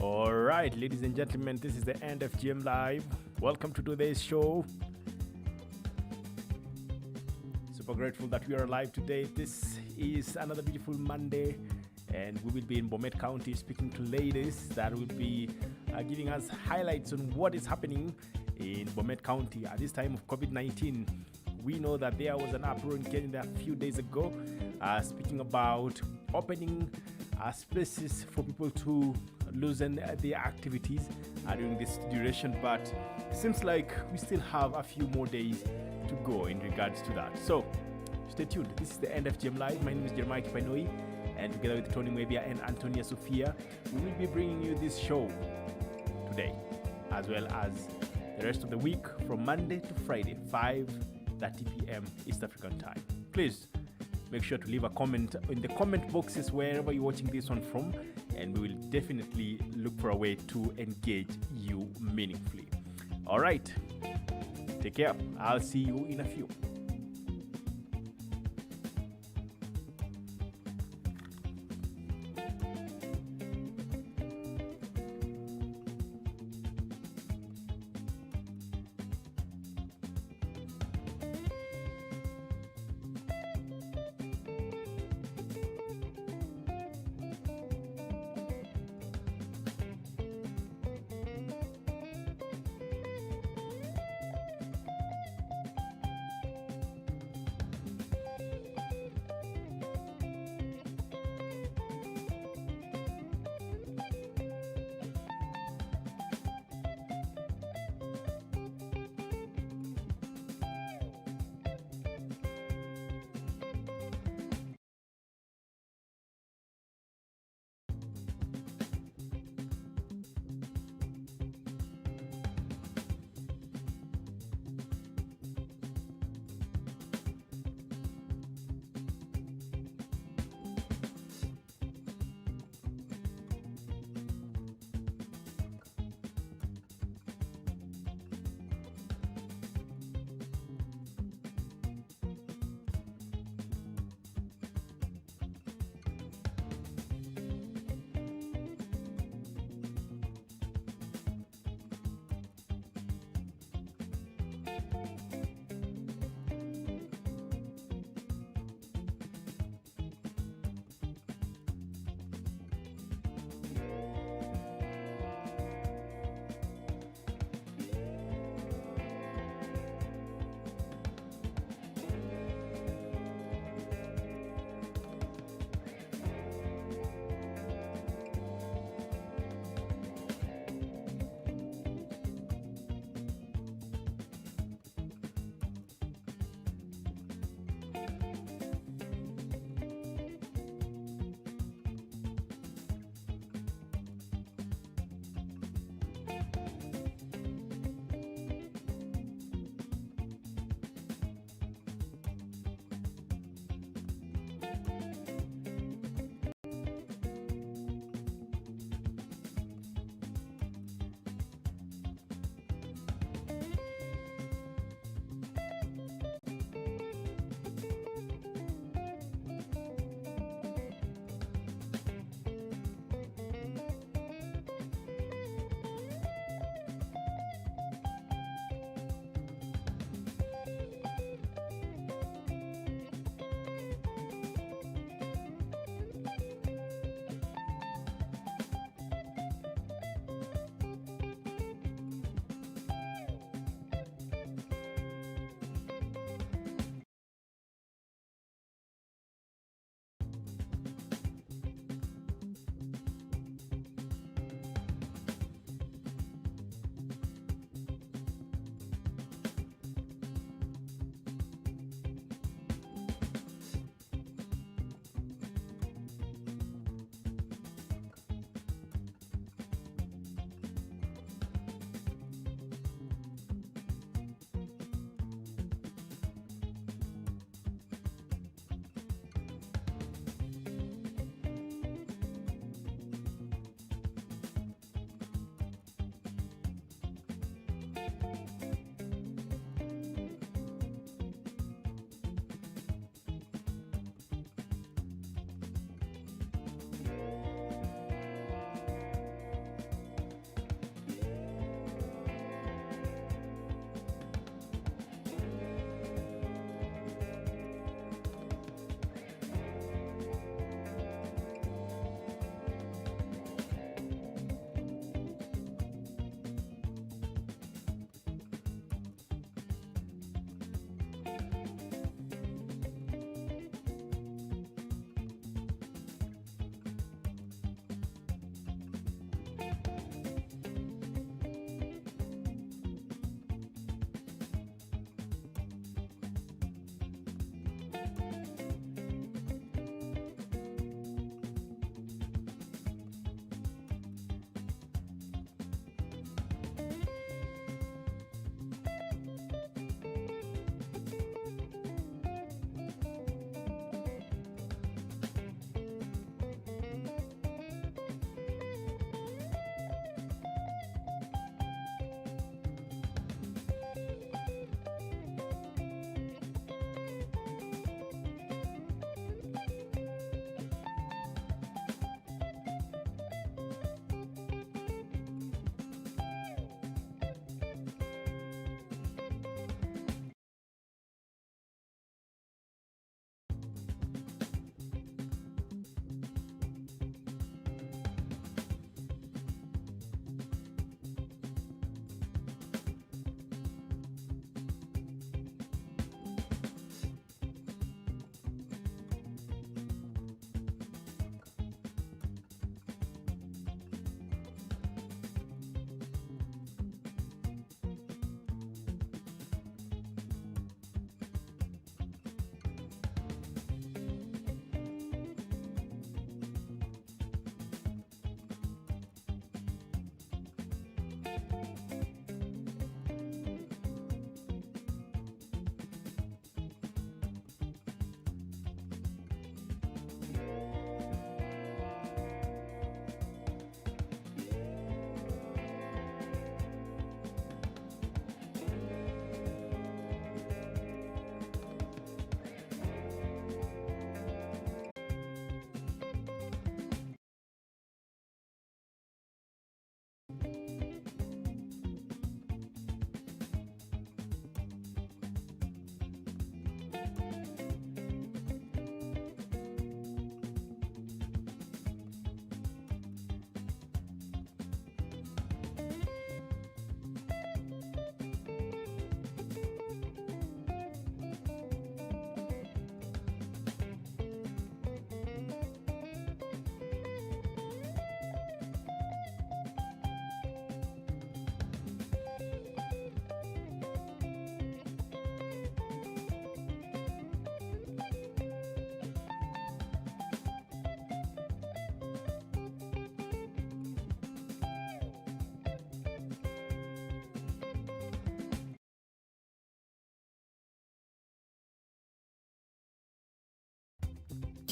All right, ladies and gentlemen, this is the end of FGM Live. Welcome to today's show. Super grateful that we are alive today. This is another beautiful Monday, and we will be in Bomet County speaking to ladies that will be giving us highlights on what is happening in Bomet County at this time of COVID-19. We know that there was an uproar in Kenya a few days ago, speaking about opening spaces for people to loosen their activities during this duration, but it seems like we still have a few more days to go in regards to that. So stay tuned. This is the end of FGM Live. My name is Jeremiah Kipanoi, and together with Tony Mwebia and Antonia Sofia, we will be bringing you this show today, as well as the rest of the week from Monday to Friday, 5:30 p.m. East African time. Please make sure to leave a comment in the comment boxes wherever you're watching this one from, and we will definitely look for a way to engage you meaningfully. All right, take care. I'll see you in a few.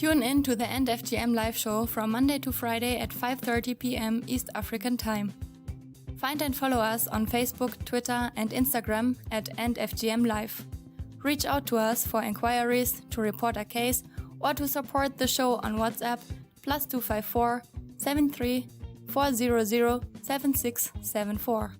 Tune in to the End FGM live show from Monday to Friday at 5:30 p.m. East African Time. Find and follow us on Facebook, Twitter, and Instagram at End FGM Live. Reach out to us for inquiries, to report a case, or to support the show on WhatsApp +254 73 400 7674.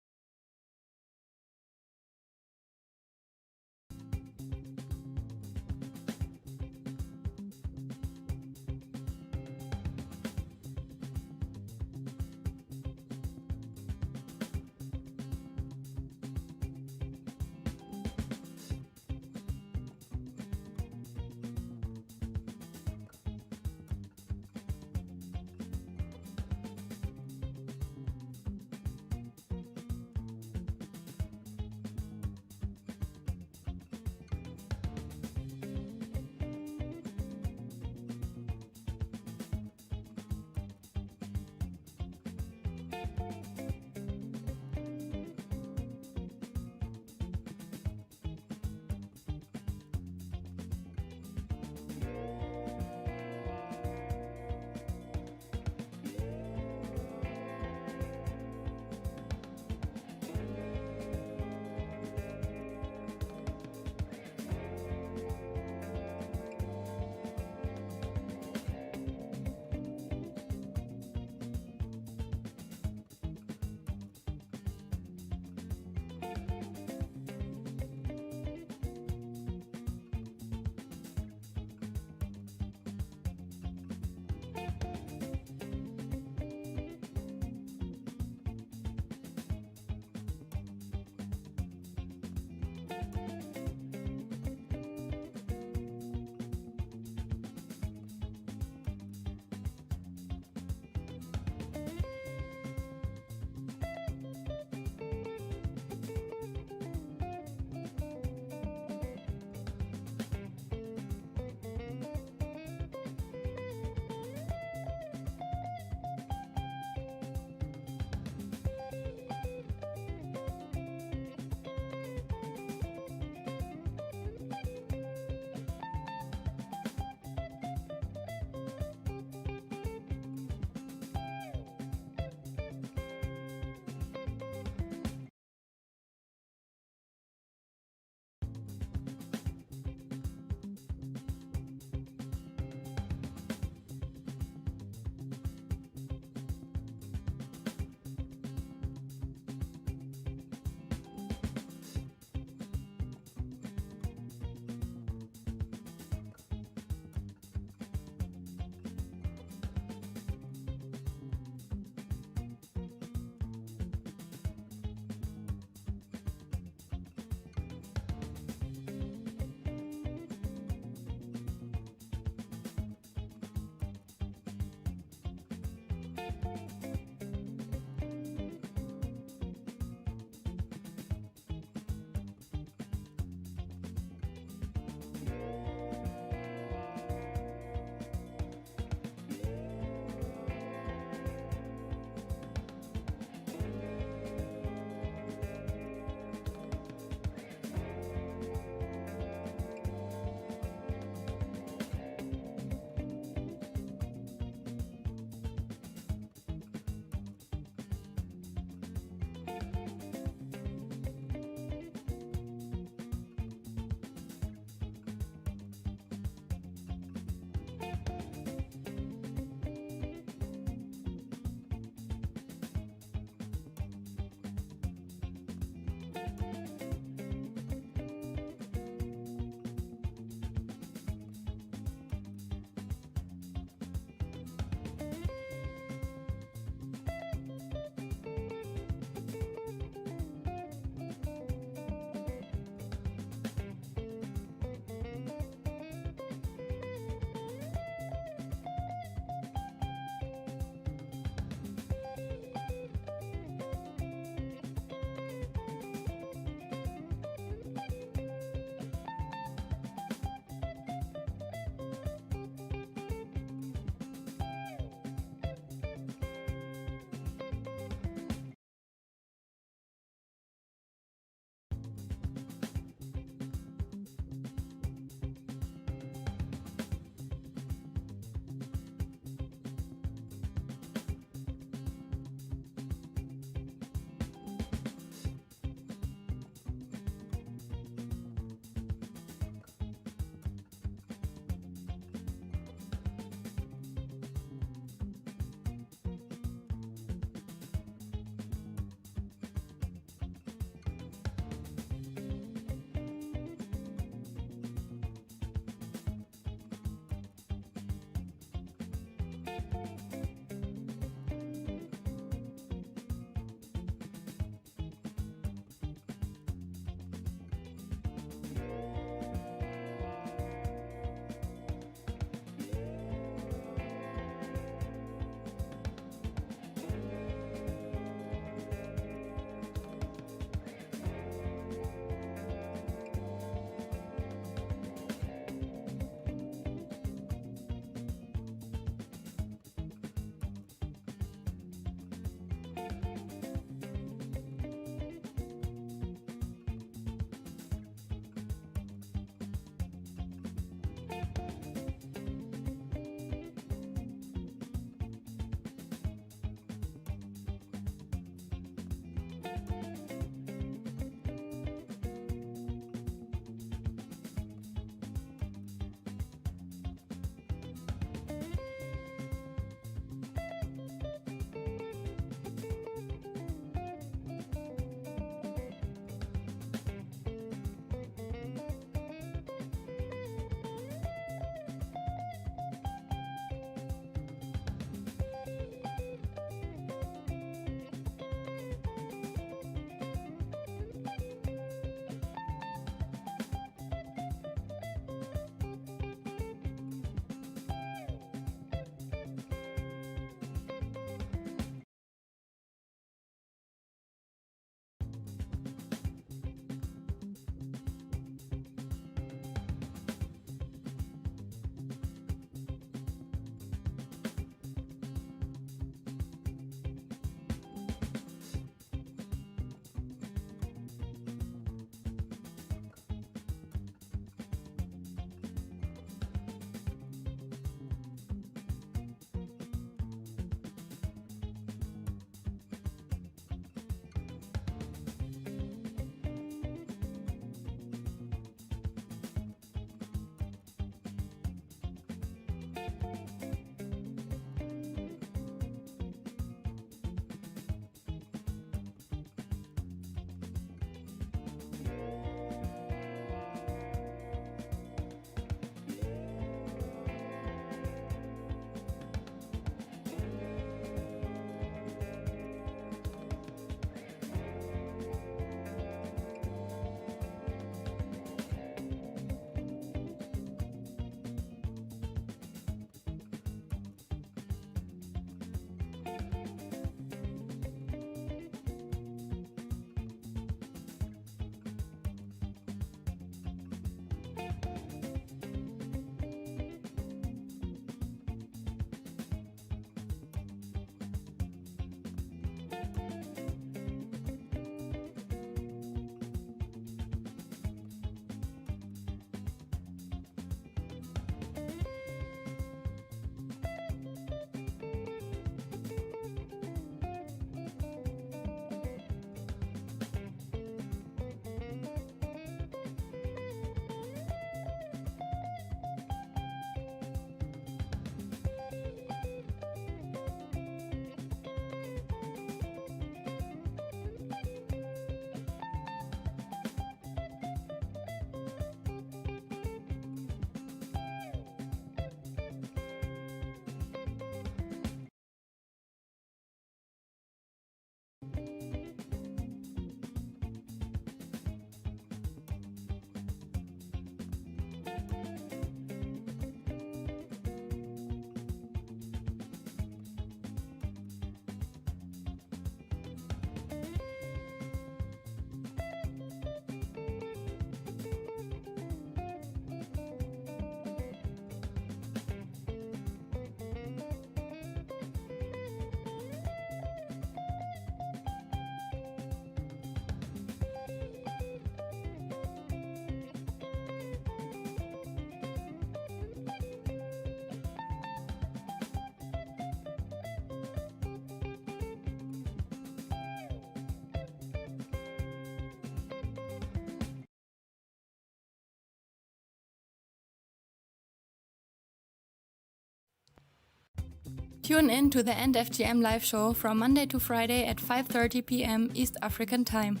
Tune in to the End FGM live show from Monday to Friday at 5:30 p.m. East African Time.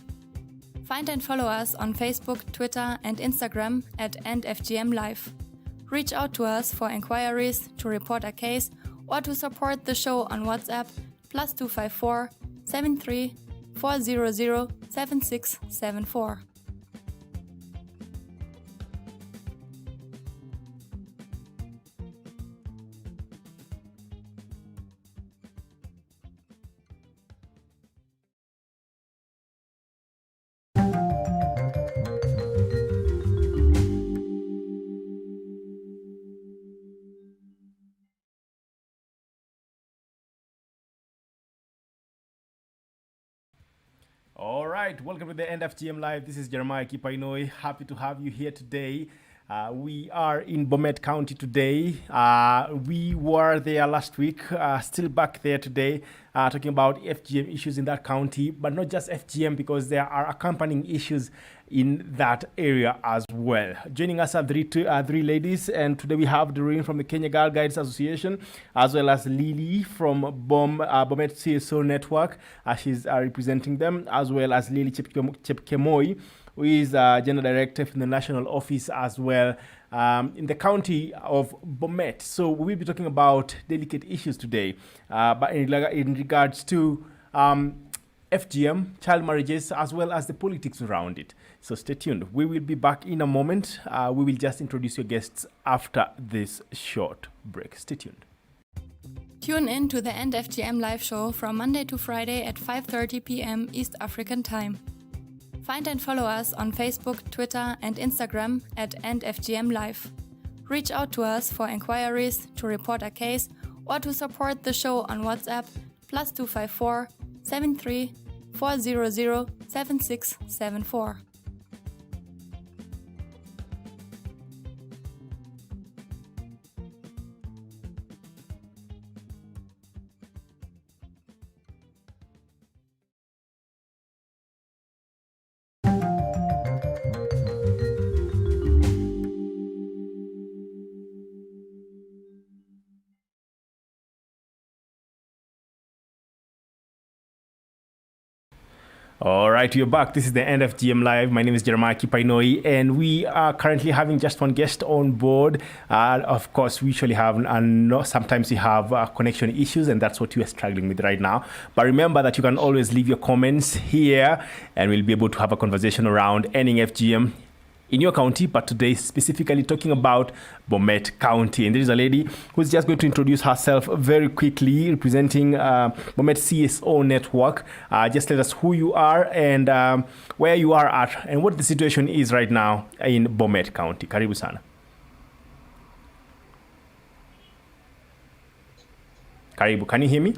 Find and follow us on Facebook, Twitter, and Instagram at End FGM Live. Reach out to us for inquiries, to report a case, or to support the show on WhatsApp +254 73 400 7674. All right, welcome to the end of FGM Live. This is Jeremiah Kipainoi. Happy to have you here today. We are in Bomet County today. We were there last week, still back there today, talking about FGM issues in that county, but not just FGM, because there are accompanying issues in that area as well. Joining us are three ladies, and today we have Doreen from the Kenya Girl Guides Association, as well as Lily from Bomet CSO Network. She's representing them, as well as Lily Chepkemoi, who is General Director from the National Office as well in the county of Bomet. So we'll be talking about delicate issues today, but in regards to FGM, child marriages, as well as the politics around it. So stay tuned. We will be back in a moment. We will just introduce your guests after this short break. Stay tuned. Tune in to the End FGM live show from Monday to Friday at 5:30 p.m. East African Time. Find and follow us on Facebook, Twitter, and Instagram at EndFGM Live. Reach out to us for inquiries, to report a case, or to support the show on WhatsApp +254 73 400 7674. All right, we're back. This is the End of GM Live. My name is Jeremiah Kipainoi, and we are currently having just one guest on board. Of course, we usually have, sometimes we have connection issues, and that's what you are struggling with right now. But remember that you can always leave your comments here, and we'll be able to have a conversation around ending FGM in your county, but today specifically talking about Bomet County. And there is a lady who's just going to introduce herself very quickly, representing Bomet CSO Network. Just tell us who you are and where you are at and what the situation is right now in Bomet County. Karibu sana. Karibu, can you hear me?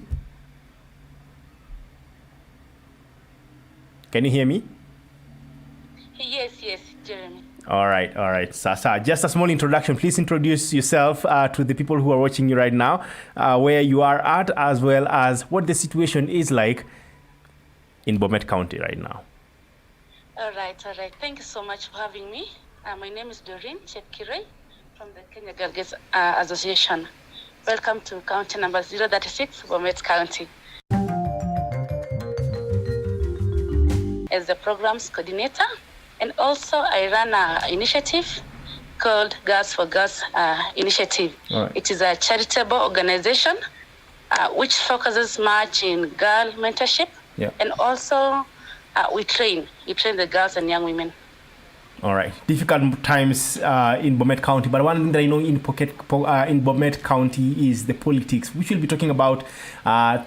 Can you hear me? Yes, Jeremy. All right. Sasa, just a small introduction. Please introduce yourself to the people who are watching you right now, where you are at, as well as what the situation is like in Bomet County right now. All right. Thank you so much for having me. My name is Doreen Chepkemoi from the Kenya Girl Guides Association. Welcome to county number 036, Bomet County. As the programs coordinator, and also I run an initiative called Girls for Girls Initiative. Right. It is a charitable organization which focuses much in girl mentorship, and also we train the girls and young women. All right. Difficult times in Bomet County, but one thing that I know in Bomet County is the politics, which we'll be talking about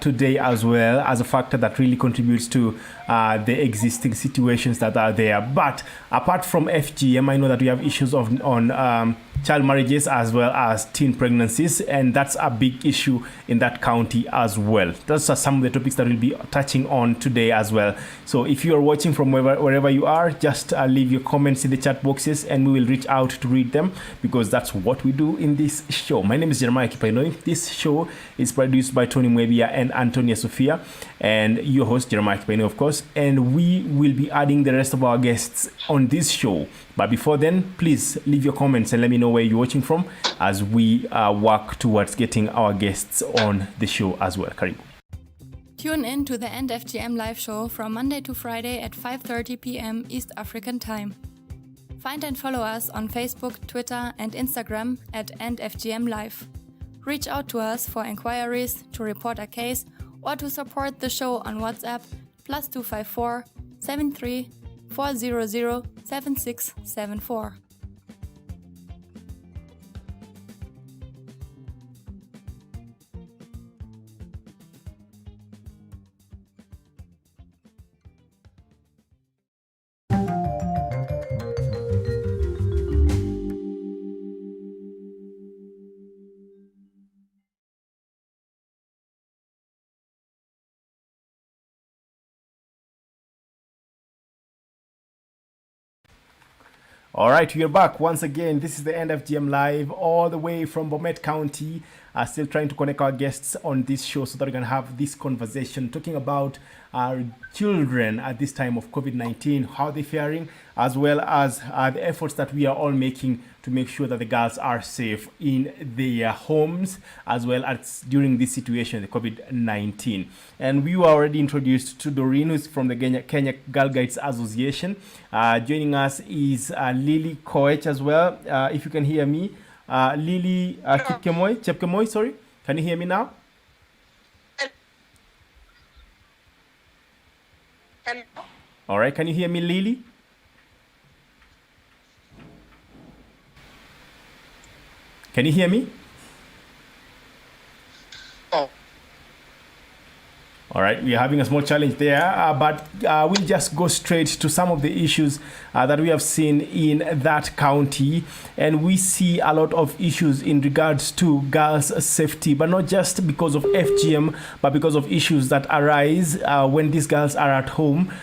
today as well, as a factor that really contributes to the existing situations that are there. But apart from FGM, I know that we have issues on child marriages as well as teen pregnancies, and that's a big issue in that county as well. Those are some of the topics that we'll be touching on today as well. So if you are watching from wherever you are, just leave your comments in the chat boxes and we will reach out to read them, because that's what we do in this show. My name is Jeremiah Kipainoi. This show is produced by Tony Mwebia and Antonia Sofia, and your host Jeremiah Kipainoi, of course, and we will be adding the rest of our guests on this show. But before then, please leave your comments and let me know where you're watching from as we work towards getting our guests on the show as well. Karimi. Tune in to the End FGM live show from Monday to Friday at 5:30 p.m. East African Time. Find and follow us on Facebook, Twitter, and Instagram at EndFGM Live. Reach out to us for inquiries, to report a case, or to support the show on WhatsApp +254 73 400 7674. All right, we are back once again. This is the end of FGM Live, all the way from Bomet County. Still trying to connect our guests on this show so that we can have this conversation, talking about our children at this time of COVID-19, how they're faring, as well as the efforts that we are all making to make sure that the girls are safe in their homes, as well as during this situation, the COVID-19. And we were already introduced to Doreen, who's from the Kenya Girl Guides Association. Joining us is Lily Koech as well, if you can hear me. Lily Chepkemoi, sorry. Can you hear me now? All right, can you hear me, Lily? Can you hear me? All right, we're having a small challenge there, but we'll just go straight to some of the issues that we have seen in that county. And we see a lot of issues in regards to girls' safety, but not just because of FGM, but because of issues that arise when these girls are at home.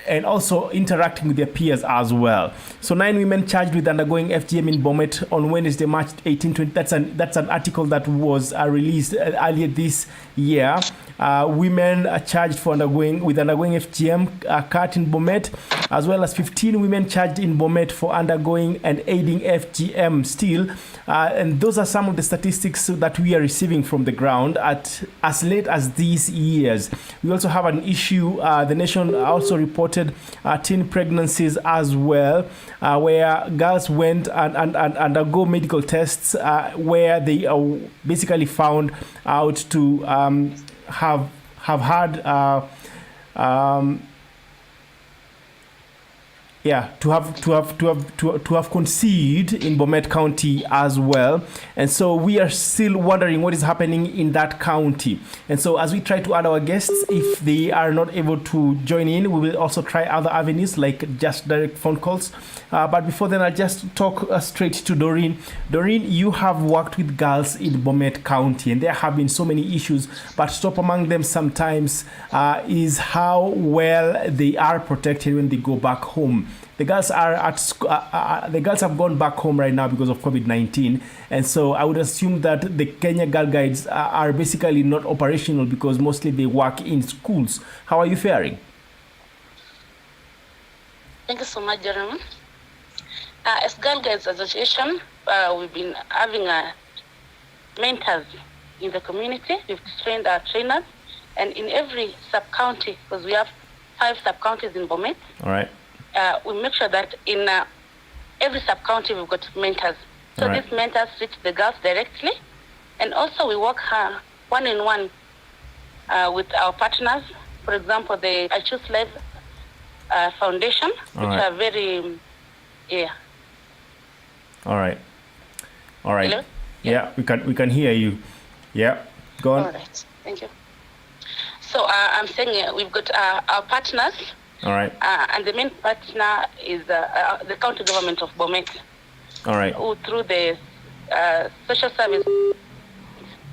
And also interacting with their peers as well. So 9 women charged with undergoing FGM in Bomet on Wednesday, March 18, 20. That's an article that was released earlier this year. Women are charged for undergoing FGM cut in Bomet, as well as 15 women charged in Bomet for undergoing and aiding FGM still. And those are some of the statistics that we are receiving from the ground at as late as these years. We also have an issue. The nation also reported teen pregnancies as well, where girls went and undergo medical tests where they are basically found out to have had to have conceived in Bomet County as well. And so we are still wondering what is happening in that county. And so as we try to add our guests, if they are not able to join in, we will also try other avenues like just direct phone calls. But before then, I'll just talk straight to Doreen. Doreen, you have worked with girls in Bomet County, and there have been so many issues, but top among them sometimes is how well they are protected when they go back home. The girls are at the girls have gone back home right now because of COVID-19, and so I would assume that the Kenya Girl Guides are basically not operational because mostly they work in schools. How are you faring? Thank you so much, Jeremy. As Girl Guides Association, we've been having mentors in the community. We've trained our trainers, and in every sub-county, because we have 5 sub-counties in Bomet. All right. We make sure that in every sub-county we've got mentors. So these mentors reach the girls directly. And also we work one-on-one with our partners. For example, the I Choose Life Foundation, which are very, All right. Hello? Yeah, we can hear you. Yeah, go on. All right, thank you. So I'm saying we've got our partners. All right. And the main partner is the county government of Bomet. All right. Who through the social service,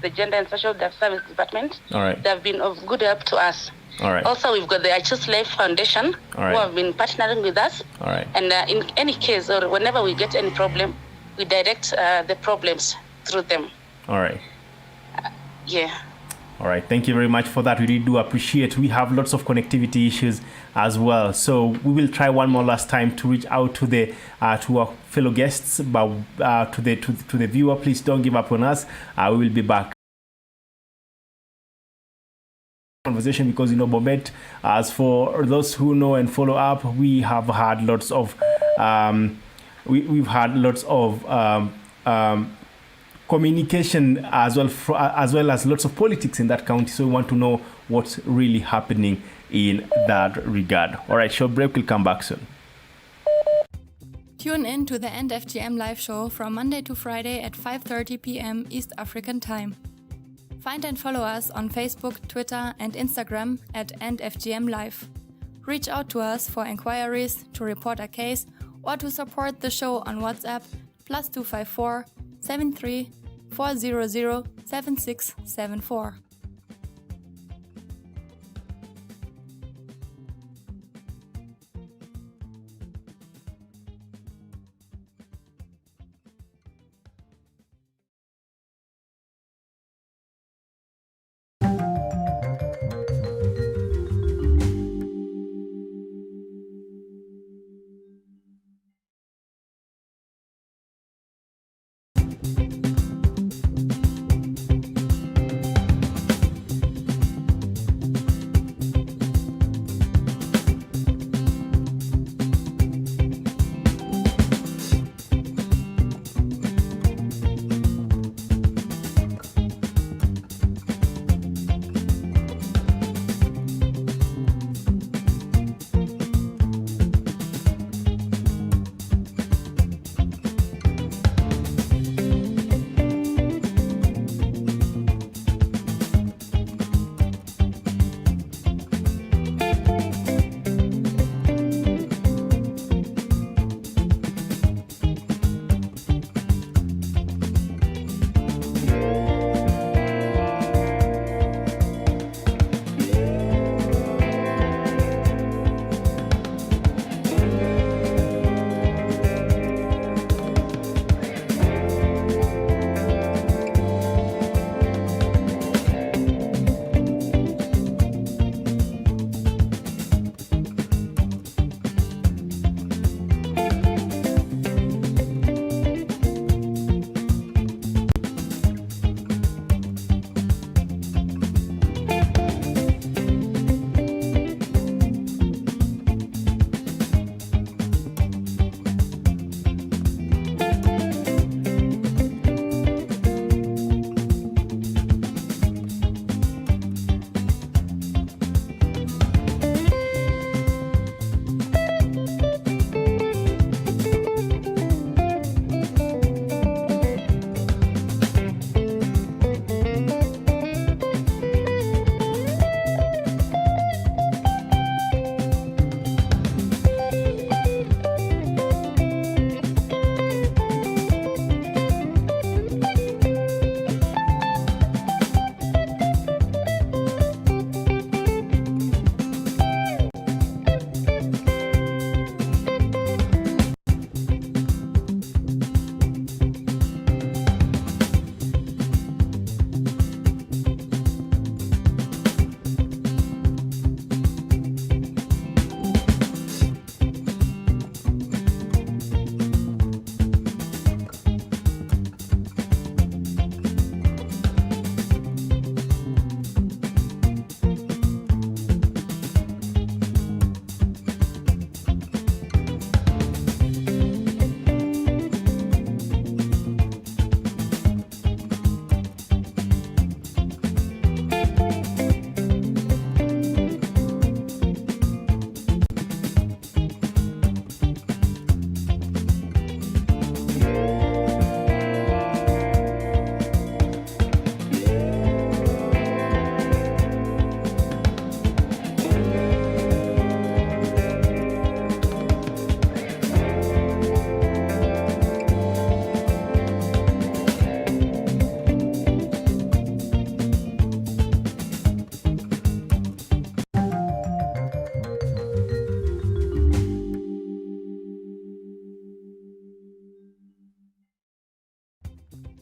the gender and social service department. All right. They have been of good help to us. All right. Also, we've got the I Choose Life Foundation, who have been partnering with us. All right. And in any case, or whenever we get any problem, we direct the problems through them. All right. Yeah. All right, thank you very much for that. We really do appreciate. We have lots of connectivity issues as well, so we will try one more last time to reach out to the to our fellow guests, but to the viewer, please don't give up on us. We will be back. Conversation because Bomet, as for those who know and follow up, we have had lots of we've had lots of communication as well as lots of politics in that county. So we want to know what's really happening in that regard. All right, short break. We'll come back soon. Tune in to the End FGM live show from Monday to Friday at 5:30 p.m. East African Time. Find and follow us on Facebook, Twitter, and Instagram at End FGM Live. Reach out to us for inquiries, to report a case, or to support the show on WhatsApp +254 73 400 7674.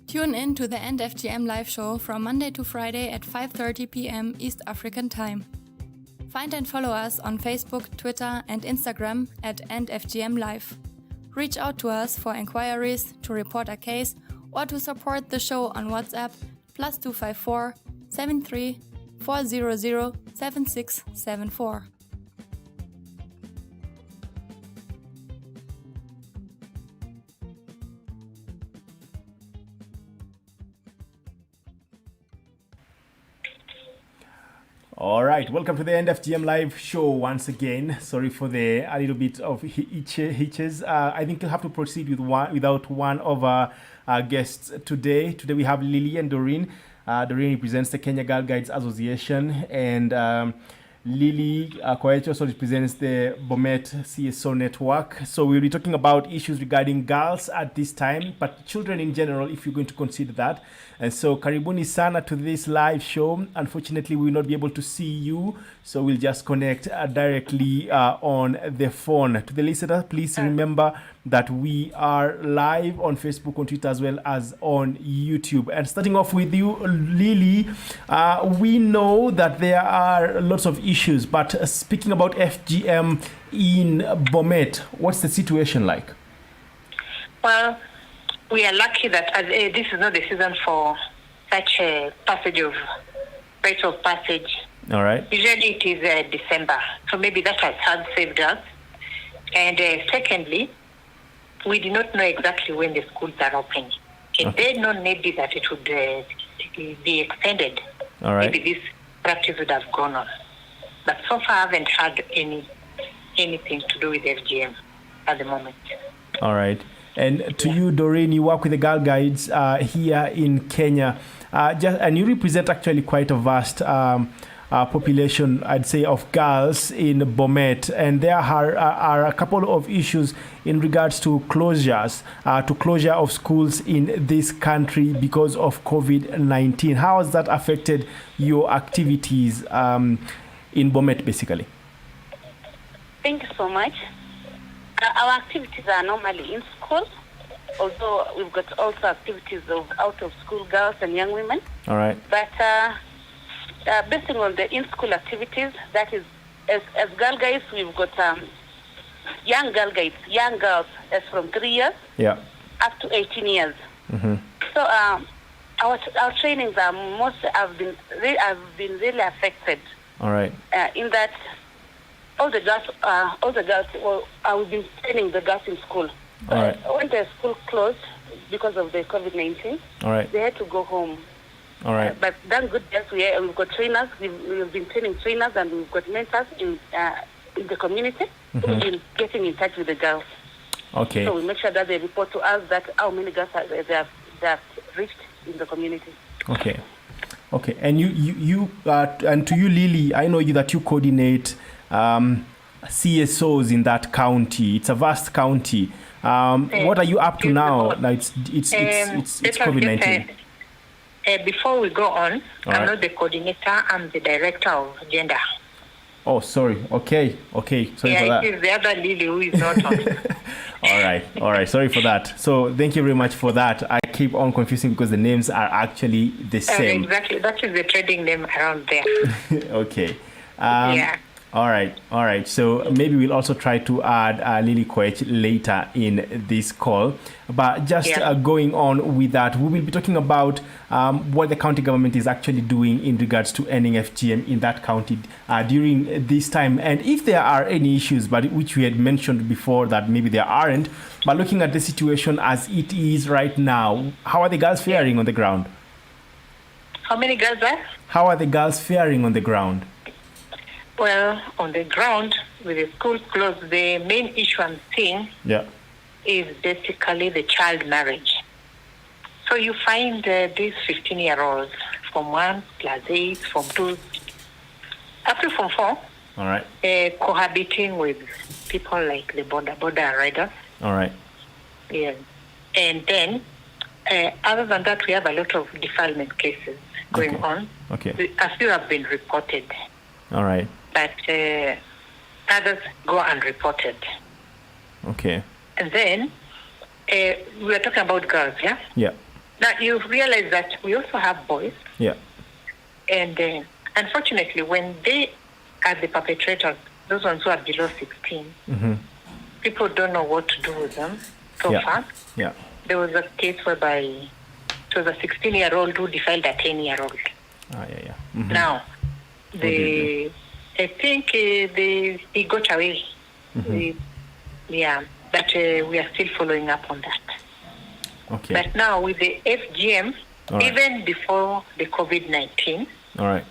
Tune in to the End FGM live show from Monday to Friday at 5:30 p.m. East African Time. Find and follow us on Facebook, Twitter, and Instagram at End FGM Live. Reach out to us for inquiries, to report a case, or to support the show on WhatsApp +254 73 400 7674. All right, welcome to the FGM live show once again. Sorry for a little bit of hitches. I think you'll have to proceed without one of our guests today. Today we have Lily and Doreen. Doreen represents the Kenya Girl Guides Association, and Lily Koech also represents the Bomet CSO network. So we'll be talking about issues regarding girls at this time, but children in general, if you're going to consider that. And so karibuni sana to this live show. Unfortunately, we will not be able to see you, so we'll just connect directly on the phone. To the listener, please remember that we are live on Facebook, on Twitter, as well as on YouTube. And starting off with you, Lily, we know that there are lots of issues, but speaking about FGM in Bomet, what's the situation like? Well, we are lucky that this is not the season for such a rite of passage. All right. Usually it is December, so maybe that has saved us. And secondly, we do not know exactly when the schools are opening. If they know maybe that it would be extended, all right, maybe this practice would have gone on. But so far I haven't had anything to do with FGM at the moment. All right. And to you, Doreen, you work with the Girl Guides here in Kenya. And you represent actually quite a vast population, I'd say, of girls in Bomet. And there are a couple of issues in regards to closure of schools in this country because of COVID-19. How has that affected your activities in Bomet, basically? Thank you so much. Our activities are normally in school, although we've got also activities of out-of-school girls and young women. All right. But based on the in-school activities, that is, as Girl Guides, we've got young Girl Guides, young girls as from 3 years up to 18 years. Mm-hmm. So our trainings are have been really affected. All right. In that all the girls, we've been training the girls in school. All right. When the school closed because of the COVID-19, all right, they had to go home. All right. But thank goodness we've got trainers. We've been training trainers, and we've got mentors in the community who've been getting in touch with the girls. Okay. So we make sure that they report to us that how many girls they have reached in the community. Okay. Okay. And you and to you, Lily, I know that you coordinate CSOs in that county. It's a vast county. What are you up to now? Like it's COVID-19. Before we go on, all I'm right, not the coordinator. I'm the director of gender. Oh, sorry. Okay. Sorry for that. It is the other Lily who is not on. All right. Sorry for that. So thank you very much for that. I keep on confusing because the names are actually the same. Exactly. That is the trading name around there. Okay. Yeah. All right. So maybe we'll also try to add Lily Koech later in this call. But just going on with that, we will be talking about what the county government is actually doing in regards to ending FGM in that county during this time. And if there are any issues, but which we had mentioned before that maybe there aren't, but looking at the situation as it is right now, how are the girls faring on the ground? How many girls are? How are the girls faring on the ground? Well, on the ground, with the school closed, the main issue I'm seeing is basically the child marriage. So you find these 15-year-olds from 1, class 8, from 2, up to from 4, all right, cohabiting with people like the border riders. All right. Yeah. And then, other than that, we have a lot of defilement cases going on. Okay. A few have been reported. All right. But others go unreported. Okay. And then we are talking about girls, yeah? Yeah. Now you realize that we also have boys. Yeah. And unfortunately, when they are the perpetrators, those ones who are below 16, people don't know what to do with them so far. Yeah. There was a case whereby it was a 16-year-old who defiled a 10-year-old. Yeah. Now, I think he got away. But we are still following up on that. Okay. But now with the FGM, even before the COVID-19, all right,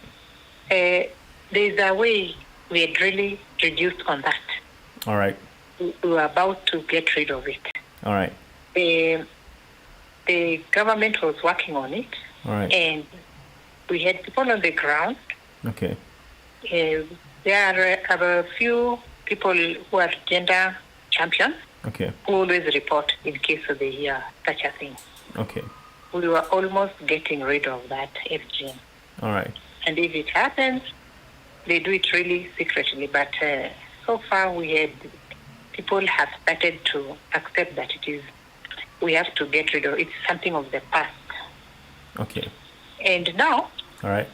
there's a way we had really reduced on that. All right. We were about to get rid of it. All right. The government was working on it. All right. And we had people on the ground. Okay. There are a few people who are gender champions. Okay. Who always report in case of they hear such a thing. Okay. We were almost getting rid of that FGM. All right. And if it happens, they do it really secretly. But so far, people have started to accept that we have to get rid of it. It's something of the past. Okay. And now, all right.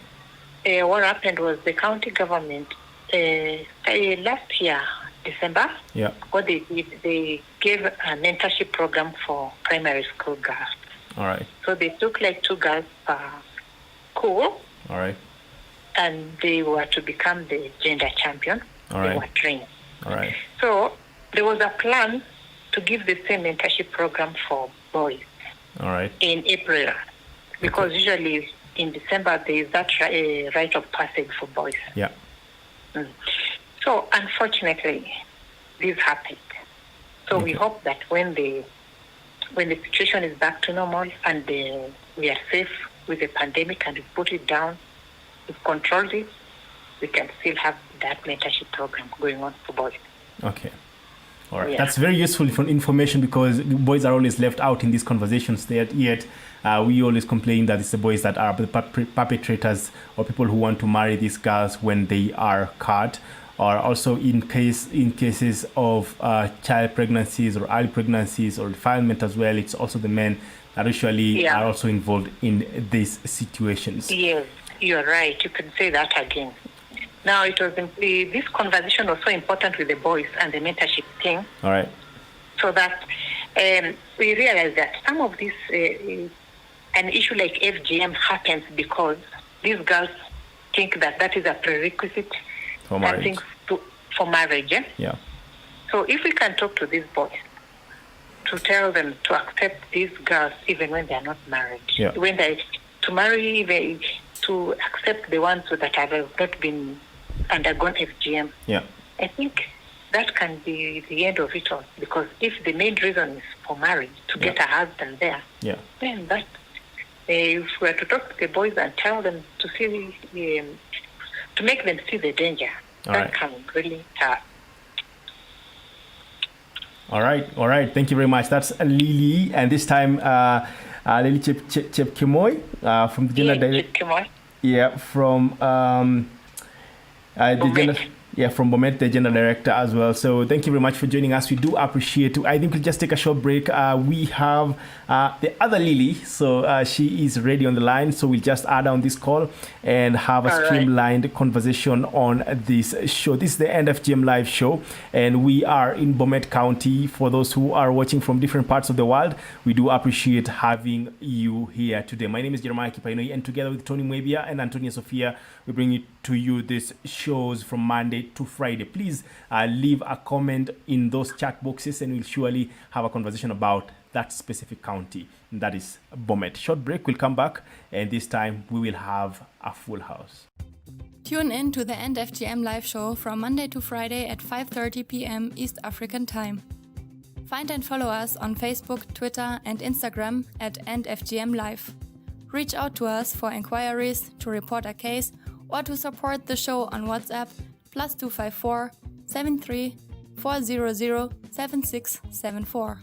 What happened was the county government last year, December, yeah. What they did, they gave a mentorship program for primary school girls. All right. So they took like 2 girls per school. All right. And they were to become the gender champion. All right. They were trained. All right. So there was a plan to give the same mentorship program for boys. All right. In April, because usually in December there is that rite of passage for boys. Yeah. So unfortunately, this happened. So we hope that when the situation is back to normal and we are safe with the pandemic and we put it down, we've controlled it, we can still have that mentorship program going on for boys. Okay. All right. Yeah. That's very useful information because boys are always left out in these conversations. Yet we always complain that it's the boys that are the perpetrators or people who want to marry these girls when they are caught, or also in cases of child pregnancies or early pregnancies or defilement as well. It's also the men that usually are also involved in these situations. Yes, you're right. You can say that again. Now, it was this conversation was so important with the boys and the mentorship thing. All right. So that we realized that some of this, an issue like FGM happens because these girls think that is a prerequisite for marriage. For marriage. Eh? Yeah. So if we can talk to these boys to tell them to accept these girls even when they are not married, when they to marry, to accept the ones that have not been undergone FGM. Yeah. I think that can be the end of it all, because if the main reason is for marriage, to get a husband there, then that if we were to talk to the boys and tell them to see, to make them see the danger, can really help. All right. Thank you very much. That's Lily, and this time Lily Chepkemoi from the gender director. Yeah, from the gender. Yeah, from Bomet, the gender director as well. So thank you very much for joining us. We do appreciate it. I think we'll just take a short break. We have the other Lily, so she is ready on the line. So we'll just add on this call and have a streamlined conversation on this show. This is the NFGM Live show, and we are in Bomet County. For those who are watching from different parts of the world, we do appreciate having you here today. My name is Jeremiah Kipainoi, and together with Tony Mwebia and Antonia Sophia, we bring it to you these shows from Monday to Friday. Please leave a comment in those chat boxes and we'll surely have a conversation about that specific county. That is Bomet. Short break, we'll come back, and this time we will have a full house. Tune in to the NFGM live show from Monday to Friday at 5:30 p.m. East African time. Find and follow us on Facebook, Twitter and Instagram at NFGM Live. Reach out to us for inquiries, to report a case, or to support the show on WhatsApp +254 73 400 7674.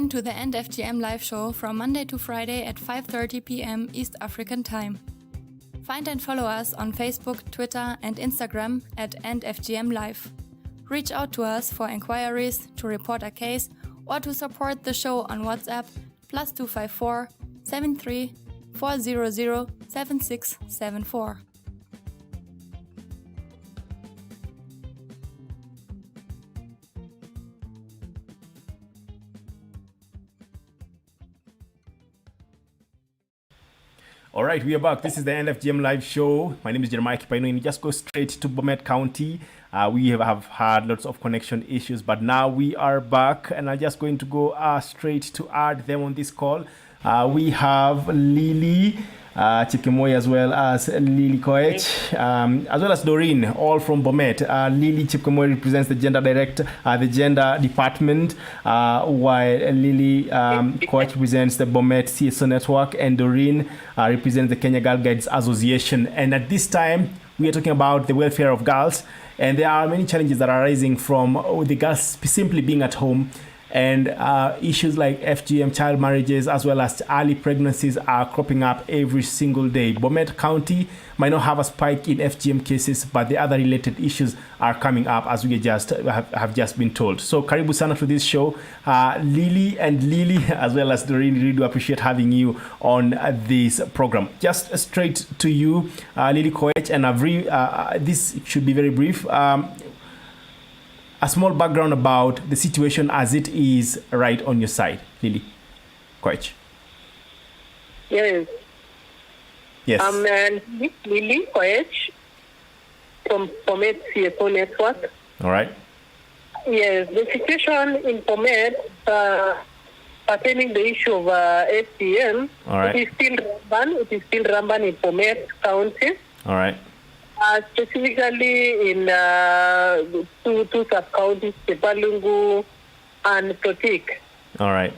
in to the End FGM live show from Monday to Friday at 5:30 p.m. East African Time. Find and follow us on Facebook, Twitter, and Instagram at End FGM Live. Reach out to us for inquiries, to report a case, or to support the show on WhatsApp +254 73 400 7674. All right, we are back. This is the NFGM live show. My name is Jeremiah Kipaino, and we just go straight to Bomet County. We have had lots of connection issues, but now we are back, and I'm just going to go straight to add them on this call. We have Lily Chipkemoi, as well as Lily Koech, as well as Doreen, all from Bomet. Lily Chipkemoi represents the gender the gender department, while Lily Koech represents the Bomet CSO network, and Doreen represents the Kenya Girl Guides Association. And at this time, we are talking about the welfare of girls, and there are many challenges that are arising from the girls simply being at home. And issues like FGM, child marriages, as well as early pregnancies are cropping up every single day. Bomet County might not have a spike in FGM cases, but the other related issues are coming up, as we have just been told. So, karibu sana to this show. Lily, as well as Doreen, really do appreciate having you on this program. Just straight to you, Lily Koech, and this should be very brief. A small background about the situation as it is right on your side, Lily Koech. Yes. Yes. I'm Lily Koech from Bomet CSO network. All right. Yes, the situation in Bomet pertaining the issue of FGM, all right, it is still rampant in Bomet County. All right. Specifically in two sub-counties, Tepalungu and Totik. All right.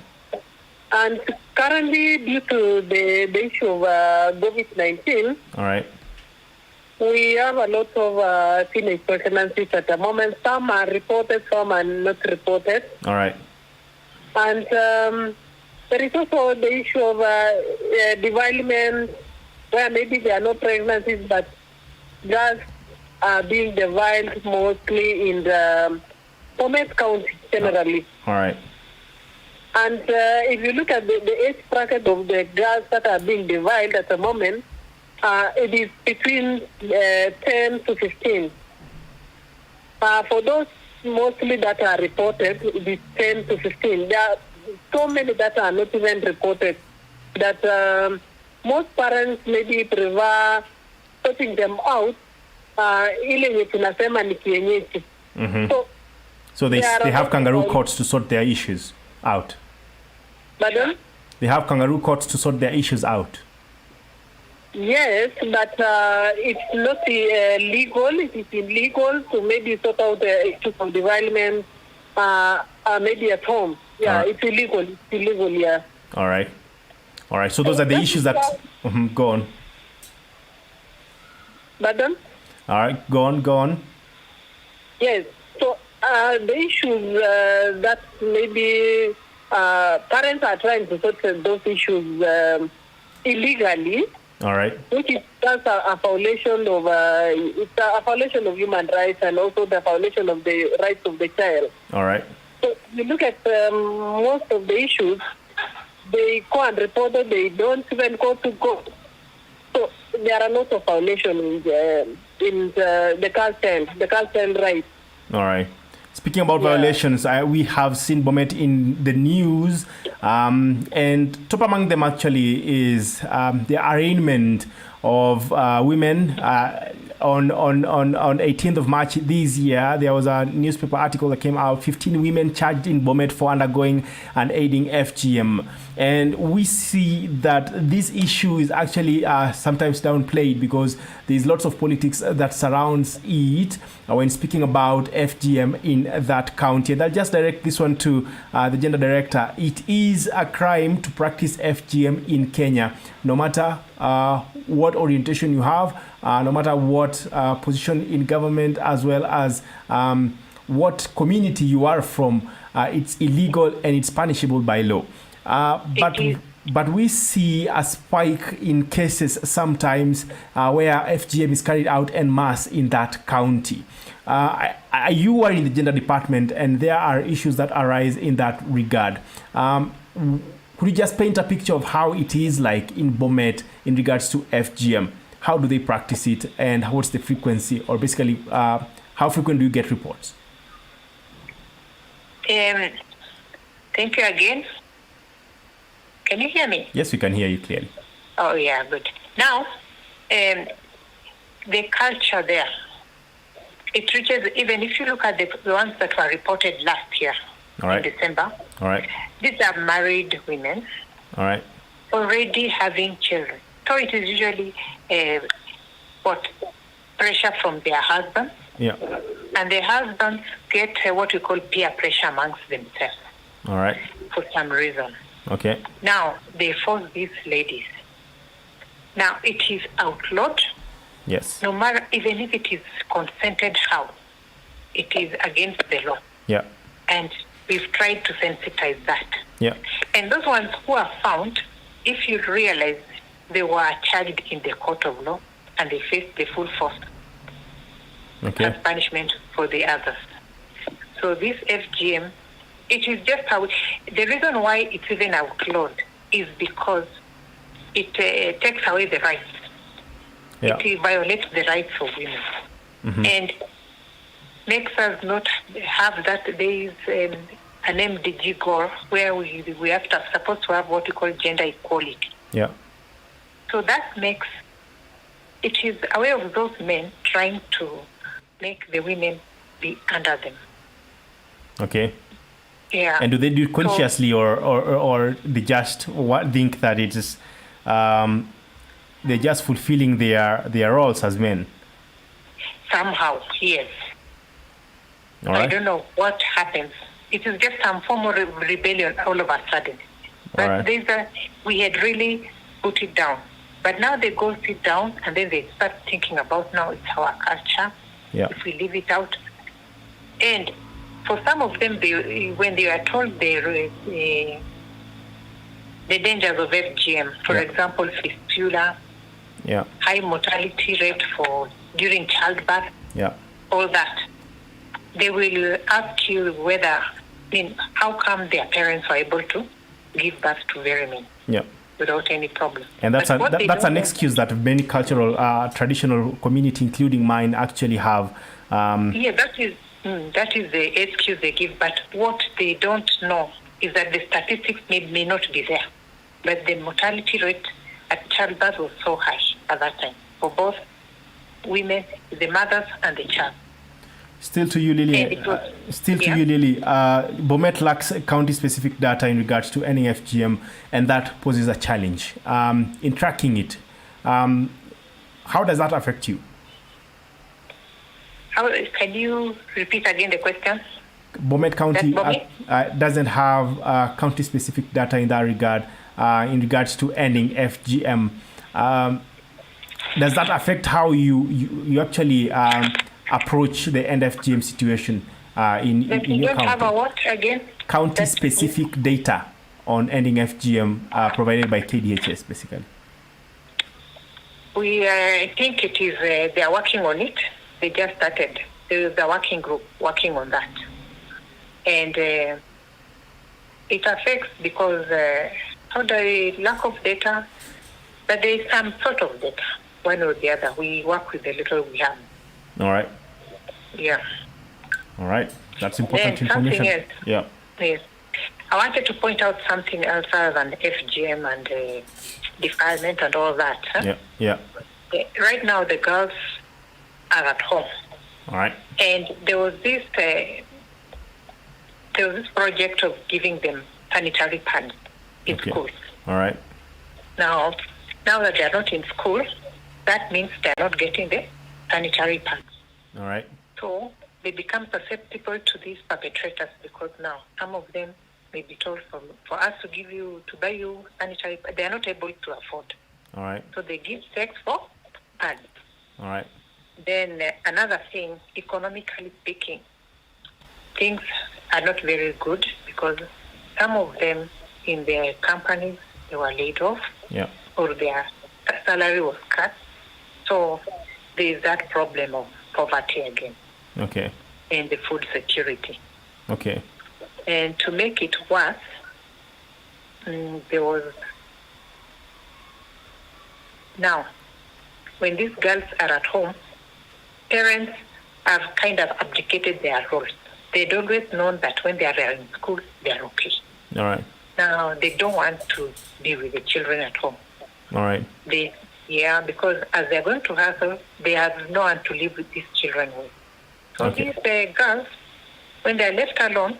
And currently, due to the issue of COVID-19, all right, we have a lot of teenage pregnancies at the moment. Some are reported, some are not reported. All right. And there is also the issue of development, where maybe there are no pregnancies, but girls are being deviled mostly in the Bomet County generally. All right. And if you look at the age bracket of the girls that are being deviled at the moment, it is between 10 to 15. For those mostly that are reported, it is 10 to 15. There are so many that are not even reported that most parents maybe prefer sorting them out, ile tunasema ni kienyeji. So they have kangaroo courts to sort their issues out. Pardon? They have kangaroo courts to sort their issues out. Yes, but it's not legal. It is illegal to maybe sort out the issues of development maybe at home. Yeah, it's illegal. It's illegal, yeah. All right. All right. So those are the issues that... go on. Pardon? All right, go on. Yes, so the issues that maybe parents are trying to sort those issues illegally. All right. Which is just a violation of it's a violation of human rights and also the violation of the rights of the child. All right. So you look at most of the issues, they go and report it, they don't even go to court. So there are lots of violations in the child rights. All right. Speaking about violations, we have seen Bomet in the news, and top among them actually is the arraignment of women on 18th of March this year. There was a newspaper article that came out, 15 women charged in Bomet for undergoing and aiding FGM. And we see that this issue is actually sometimes downplayed because there's lots of politics that surrounds it when speaking about FGM in that county. And I'll just direct this one to the gender director. It is a crime to practice FGM in Kenya, no matter what orientation you have, no matter what position in government, as well as what community you are from. it's illegal and it's punishable by law. But we see a spike in cases sometimes where FGM is carried out en masse in that county. You are in the gender department, and there are issues that arise in that regard. Could you just paint a picture of how it is like in Bomet in regards to FGM? How do they practice it, and what's the frequency, or basically how frequent do you get reports? Thank you again. Can you hear me? Yes, we can hear you clearly. Oh, yeah, good. Now, the culture there, it reaches, even if you look at the ones that were reported last year, in December, these are married women, already having children. So it is usually pressure from their husbands, and the husbands get what we call peer pressure amongst themselves, for some reason. Now, they force these ladies. Now, it is outlawed. Yes. No matter, even if it is consented how, it is against the law. Yeah. And we've tried to sensitize that. Yeah. And those ones who are found, if you realize they were charged in the court of law and they faced the full force as punishment for the others. So this FGM, it is just how, the reason why it's even outlawed is because it takes away the rights. Yeah. It violates the rights of women. And makes us not have that. There is an MDG goal where we have to, supposed to have what we call gender equality. Yeah. So that makes, it is a way of those men trying to make the women be under them. Okay. Yeah. And do they do it consciously, or they just think that it is they're just fulfilling their roles as men? Somehow, yes. I don't know what happens. It is just some form of rebellion all of a sudden. But we had really put it down. But now they go sit down and then they start thinking about, now it's our culture. Yeah. If we leave it out. And for some of them, when they are told the dangers of FGM, for example, fistula, high mortality rate during childbirth, all that, they will ask you how come their parents are able to give birth to very many without any problem. And that's an excuse that many cultural, traditional community, including mine, actually have. That is the excuse they give. But what they don't know is that the statistics may not be there. But the mortality rate at childbirth was so high at that time for both women, the mothers, and the child. Still to you, Lily. Bomet lacks county-specific data in regards to any FGM, and that poses a challenge in tracking it. How does that affect you? Can you repeat again the question? Bomet County doesn't have county-specific data in that regard in regards to ending FGM. Does that affect how you actually approach the end FGM situation in your county? You don't have a what again? County-specific data on ending FGM provided by KDHS, basically. We think it is. They are working on it. They just started. There is a working group working on that, and it affects because the lack of data. But there is some sort of data, one or the other. We work with the little we have. All right. Yeah. All right. That's important information. Else. Yeah. Yes. I wanted to point out something else other than FGM and defilement and all that. Huh? Yeah. Right now, the girls are at home. All right. And there was this project of giving them sanitary pads in schools. All right. Now that they are not in school, that means they are not getting the sanitary pads. All right. So they become susceptible to these perpetrators because now some of them may be told for us to buy you sanitary pads. They are not able to afford. All right. So they give sex for pads. All right. Then another thing, economically speaking, things are not very good because some of them in their companies, they were laid off, or their salary was cut. So there is that problem of poverty again. Okay. And the food security. Okay. And to make it worse, there was... Now, when these girls are at home, parents have kind of abdicated their roles. They'd always known that when they are in school, they're okay. All right. Now, they don't want to be with the children at home. All right. Because as they're going to hustle, they have no one to live with these children with. So these girls, when they're left alone,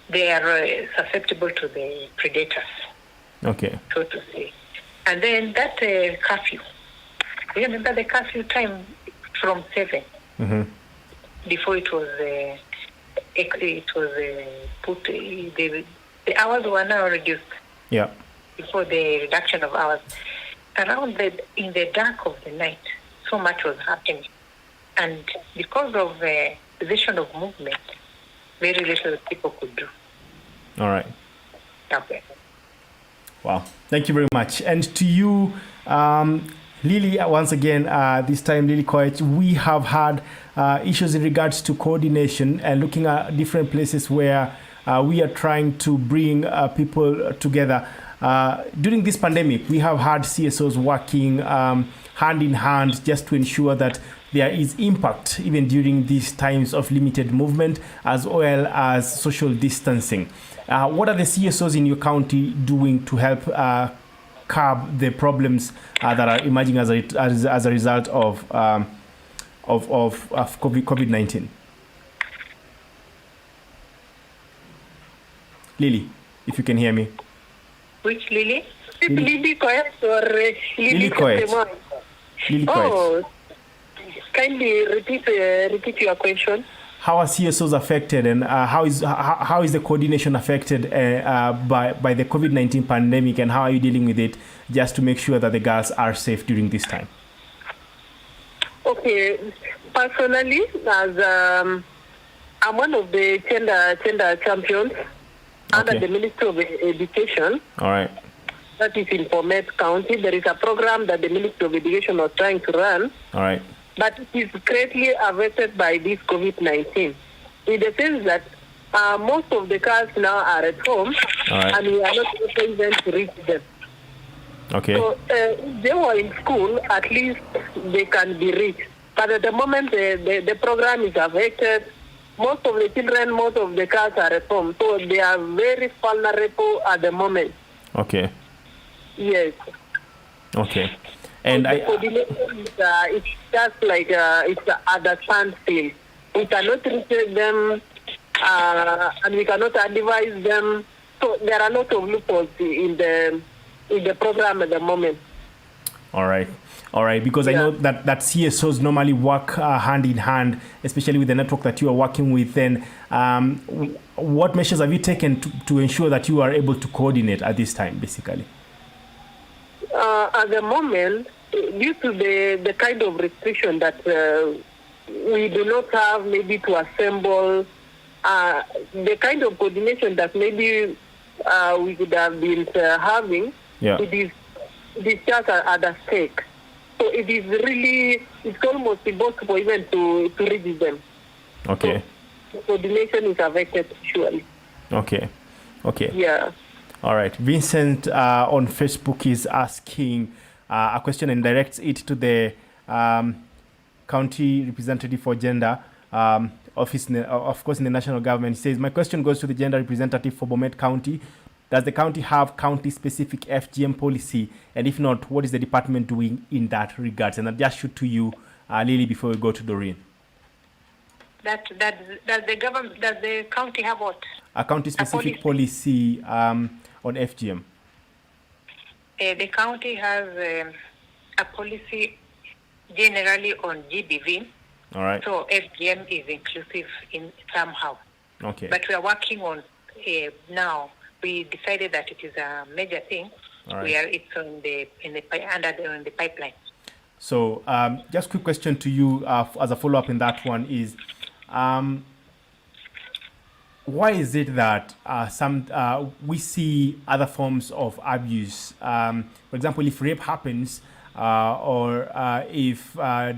they are susceptible to the predators. Okay. So to say. And then that curfew. You remember the curfew time from 7? Mm-hmm. Before it was put, the hours were now reduced. Yeah. Before the reduction of hours. Around in the dark of the night, so much was happening. And because of the position of movement, very little people could do. All right. Okay. Wow. Thank you very much. And to you, Lily, once again, this time, Lily Koech, we have had issues in regards to coordination and looking at different places where we are trying to bring people together. During this pandemic, we have had CSOs working hand in hand just to ensure that there is impact even during these times of limited movement as well as social distancing. What are the CSOs in your county doing to help curb the problems that are emerging as a result of COVID-19? Lily, if you can hear me. Which Lily? Lily Koech or Lily Koech. Lily Koech. Oh, kindly repeat your question. How are CSOs affected, and how is the coordination affected by the COVID-19 pandemic, and how are you dealing with it just to make sure that the girls are safe during this time? Okay, personally, as I'm one of the gender champions under the Ministry of Education. All right. That is in Bomet County. There is a program that the Ministry of Education was trying to run. All right. But it is greatly affected by this COVID-19, in the sense that most of the cars now are at home, and we are not able them to reach them. Okay. So if they were in school, at least they can be reached. But at the moment, the program is affected. Most of the children, most of the cars are at home, so they are very vulnerable at the moment. Okay. Yes. Okay. And the coordination is, it's just like it's at a standstill. We cannot reach them, and we cannot advise them. So there are a lot of loopholes in the program at the moment. All right. Because I know that CSOs normally work hand in hand, especially with the network that you are working with. Then, what measures have you taken to ensure that you are able to coordinate at this time, basically? At the moment, due to the kind of restriction that we do not have maybe to assemble, the kind of coordination that maybe we could have been having, it is just at a stake. So it is really, it's almost impossible even to reach them. Okay. So coordination is affected, surely. Okay. Yeah. All right. Vincent on Facebook is asking a question and directs it to the county representative for gender office, of course, in the national government. He says, my question goes to the gender representative for Bomet County. Does the county have county-specific FGM policy? And if not, what is the department doing in that regards? And I'll just shoot to you, Lily, before we go to Doreen. Does the county have what? A county-specific policy on FGM. The county has a policy generally on GBV. All right. So FGM is inclusive in somehow. Okay. But we are working on now. We decided that it is a major thing. Right. It's on the pipeline. So, just quick question to you as a follow-up in that one is, why is it that we see other forms of abuse? For example, if rape happens or if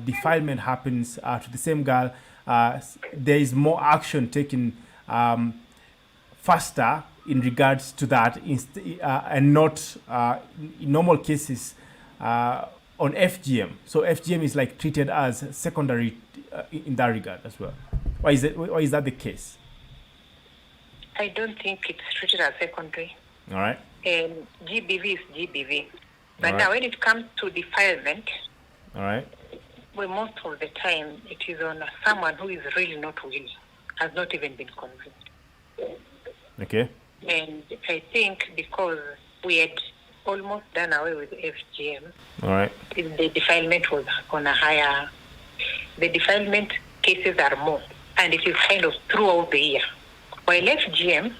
defilement happens to the same girl, there is more action taken faster in regards to that, and not in normal cases on FGM. So FGM is like treated as secondary in that regard as well. Why is that the case? I don't think it's treated as secondary. All right. GBV is GBV. But now when it comes to defilement, all right, well, most of the time it is on someone who is really not willing, has not even been convinced. Okay. And I think because we had almost done away with FGM, all right, the defilement was on a higher, the defilement cases are more, and it is kind of throughout the year. While FGM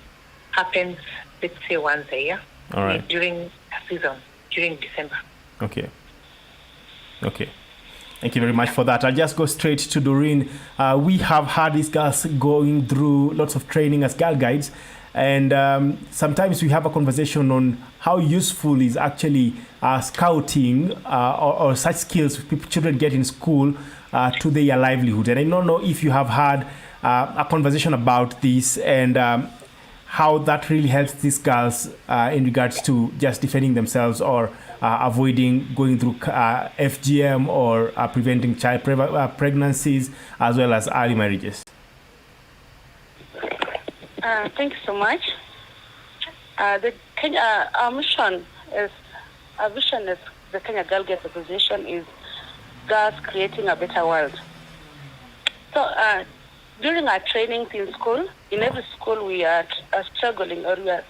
happens, let's say, once a year, all right, during a season, during December. Okay. Thank you very much for that. I'll just go straight to Doreen. We have had these girls going through lots of training as girl guides, and sometimes we have a conversation on how useful is actually scouting or such skills children get in school to their livelihood. And I don't know if you have had a conversation about this and how that really helps these girls in regards to just defending themselves or avoiding going through FGM or preventing child pregnancies as well as early marriages. Thank you so much. Our vision as the Kenya Girl Guides Association is girls creating a better world. So during our trainings in school, in every school we are struggling, or we are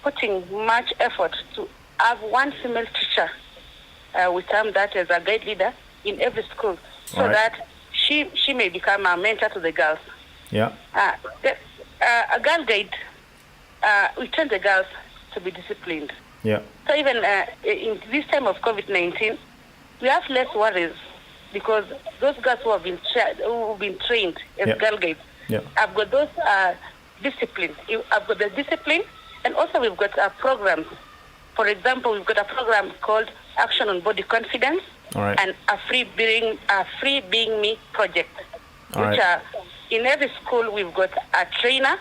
putting much effort to have one female teacher. We term that as a guide leader in every school, so that she may become a mentor to the girls. Yeah. A girl guide, we train the girls to be disciplined. Yeah. So even in this time of COVID-19, we have less worries because those girls who have been trained as girl guides, I've got those discipline. I've got the discipline, and also we've got programs. For example, we've got a program called Action on Body Confidence and a Free Being Me project, which are in every school. We've got a trainer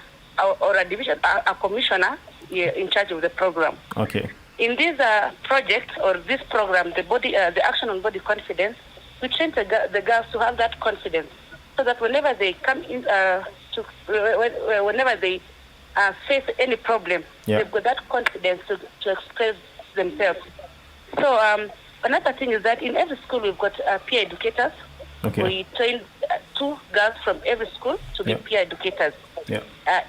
or a division, a commissioner in charge of the program. Okay. In this project or this program, the Action on Body Confidence, we train the girls to have that confidence, so that whenever they come in, whenever they face any problem, they've got that confidence to express themselves. So another thing is that in every school we've got peer educators. Okay. We train 2 girls from every school to be peer educators. Yeah.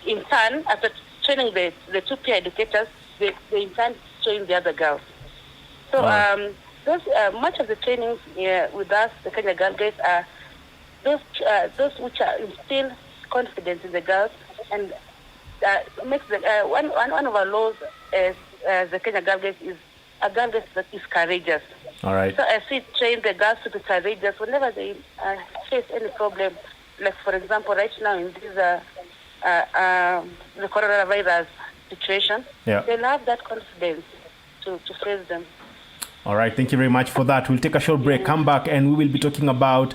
In turn, after training the 2 peer educators, they in turn train the other girls. So much of the trainings with us, the Kenya Girl Guides, are those which are instill confidence in the girls, and makes one of our laws as the Kenya Girl Guides is a girl guide that is courageous. All right. So as we train the girls to be courageous whenever they face any problem, like for example, right now in this the coronavirus situation, they'll have that confidence to face them. All right, thank you very much for that. We'll take a short break, come back, and we will be talking about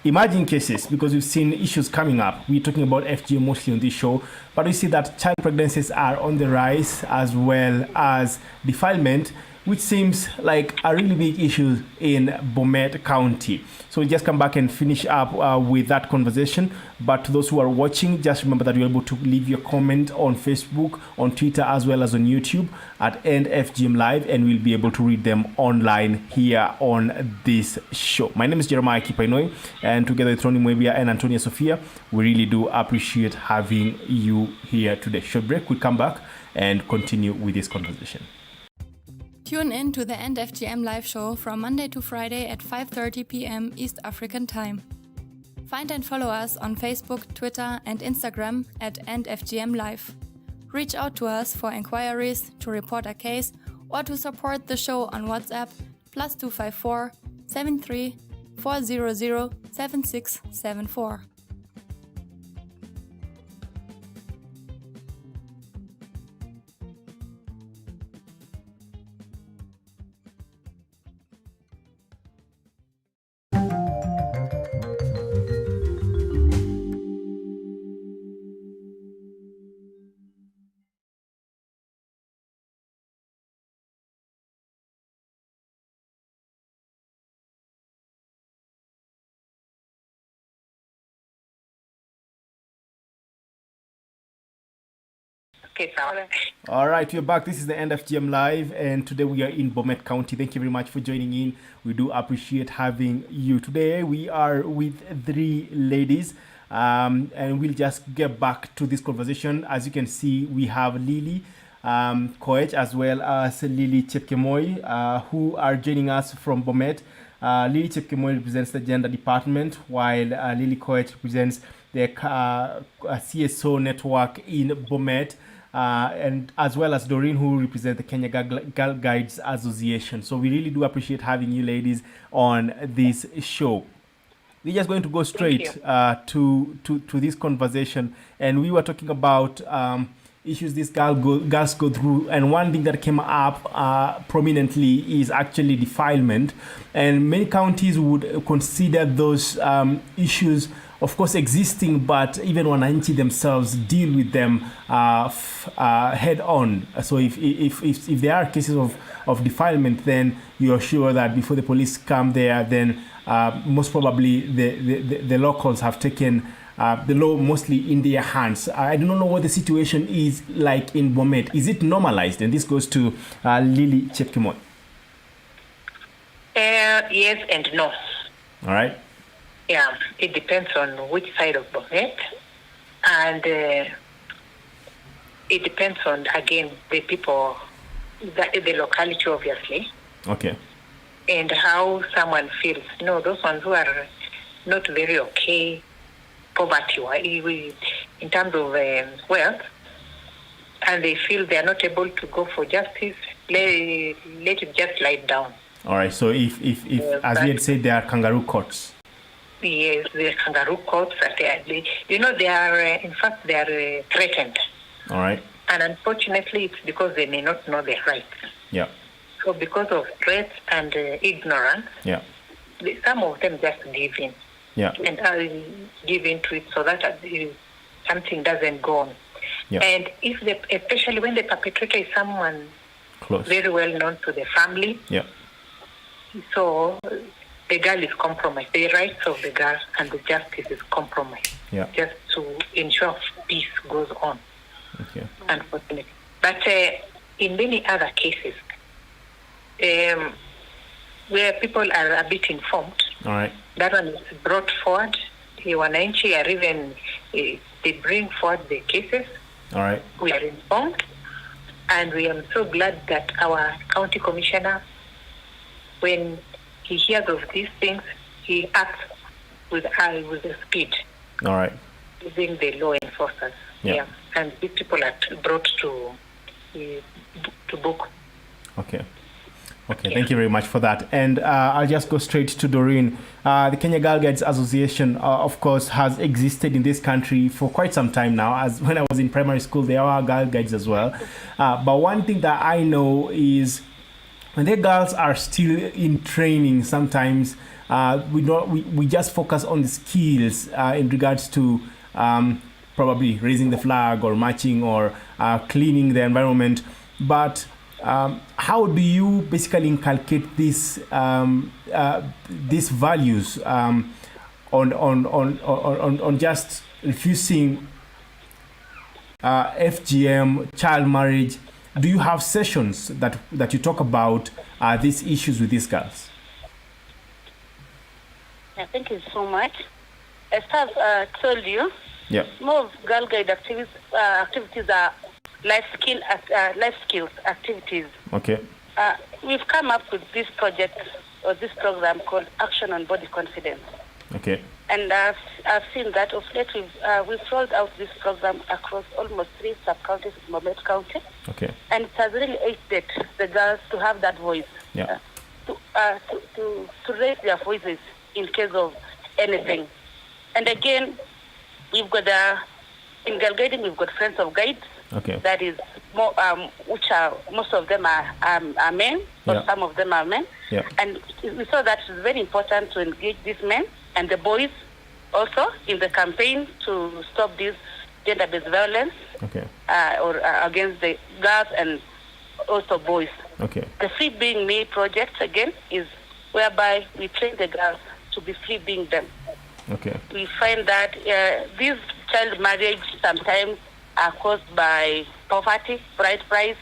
emerging cases, because we've seen issues coming up. We're talking about FGM mostly on this show, but we see that child pregnancies are on the rise, as well as defilement, which seems like a really big issue in Bomet County. So we'll just come back and finish up with that conversation. But to those who are watching, just remember that you're able to leave your comment on Facebook, on Twitter, as well as on YouTube at FGM Live, and we'll be able to read them online here on this show. My name is Jeremiah Kipainoi, and together with Ronnie Mwebia and Antonia Sophia, we really do appreciate having you here today. Short break, we'll come back and continue with this conversation. Tune in to the FGM live show from Monday to Friday at 5:30 p.m. East African Time. Find and follow us on Facebook, Twitter, and Instagram at FGM Live. Reach out to us for inquiries, to report a case, or to support the show on WhatsApp +254 73 400 7674. Okay, sir. All right, we're back. This is the End FGM Live, and today we are in Bomet County. Thank you very much for joining in. We do appreciate having you. Today we are with 3 ladies, and we'll just get back to this conversation. As you can see, we have Lily Koech as well as Lily Chepkemoi, who are joining us from Bomet. Lily Chepkemoi represents the gender department, while Lily Koech represents the CSO network in Bomet. And as well as Doreen, who represents the Kenya Girl Guides Association. So we really do appreciate having you ladies on this show. We're just going to go straight to this conversation, and we were talking about issues these girls go through, and one thing that came up prominently is actually defilement, and many counties would consider those issues, of course, existing, but even wananchi themselves deal with them head on. So if there are cases of defilement, then you're sure that before the police come there, then most probably the locals have taken the law mostly in their hands. I do not know what the situation is like in Bomet. Is it normalized? And this goes to Lily Chepkemoi. Yes and no. All right. Yeah, it depends on which side of Bomet, and it depends on, again, the people, the locality, obviously. Okay. And how someone feels. You know, those ones who are not very okay, poverty, in terms of wealth, and they feel they are not able to go for justice, let it just lie down. All right. So if as we had said, there are kangaroo courts. Yes, the kangaroo courts, they are, in fact, they are threatened. All right. And unfortunately, it's because they may not know their rights. Yeah. So because of threats and ignorance, some of them just give in. Yeah. And give into it so that something doesn't go on. Yeah. And especially when the perpetrator is someone close, very well known to the family, so the girl is compromised. The rights of the girl and the justice is compromised. Yeah. Just to ensure peace goes on. Okay. Unfortunately. But in many other cases, where people are a bit informed, all right, that one is brought forward. The wananchi are even, they bring forward the cases. All right. We are informed, and we are so glad that our county commissioner, when he hears of these things, he acts with the speed. All right. Using the law enforcers. Yeah. And these people are brought to book. Okay. Okay, thank you very much for that. And I'll just go straight to Doreen. The Kenya Girl Guides Association, of course, has existed in this country for quite some time now. As when I was in primary school, there are girl guides as well. But one thing that I know is when the girls are still in training, sometimes we just focus on the skills in regards to probably raising the flag or marching or cleaning the environment. But how do you basically inculcate these values on just refusing FGM, child marriage? Do you have sessions that you talk about these issues with these girls? Thank you so much. As I've told you, more of Girl Guide activities are life skills activities. Okay. We've come up with this project or this program called Action on Body Confidence. Okay. And I've seen that of late we've rolled out this program across almost 3 sub-counties in Bomet County. Okay. And it has really aided the girls to have that voice. Yeah. To raise their voices in case of anything. And again, we've got in girl guiding, we've got friends of guides. Okay. That is more, which are most of them are men, but some of them are men. Yeah. And we saw that it's very important to engage these men and the boys also in the campaign to stop this gender-based violence. Okay. Or against the girls and also boys. Okay. The Free Being Me project again is whereby we train the girls to be free being them. Okay. We find that this child marriage sometimes are caused by poverty, bride price.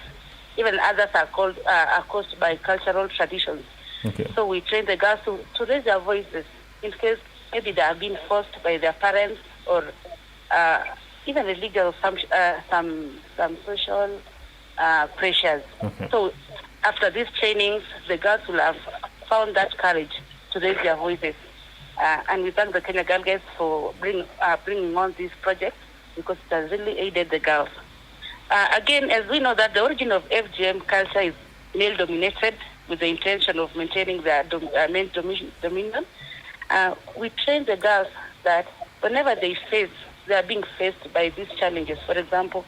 Even others are caused by cultural traditions. Okay. So we train the girls to raise their voices in case maybe they are being forced by their parents or even illegal, some social pressures. Okay. So after these trainings, the girls will have found that courage to raise their voices. And we thank the Kenya Girl Guides for bringing on this project because it has really aided the girls. Again, as we know that the origin of FGM culture is male-dominated with the intention of maintaining their male dominion, we train the girls that whenever they are being faced by these challenges. For example,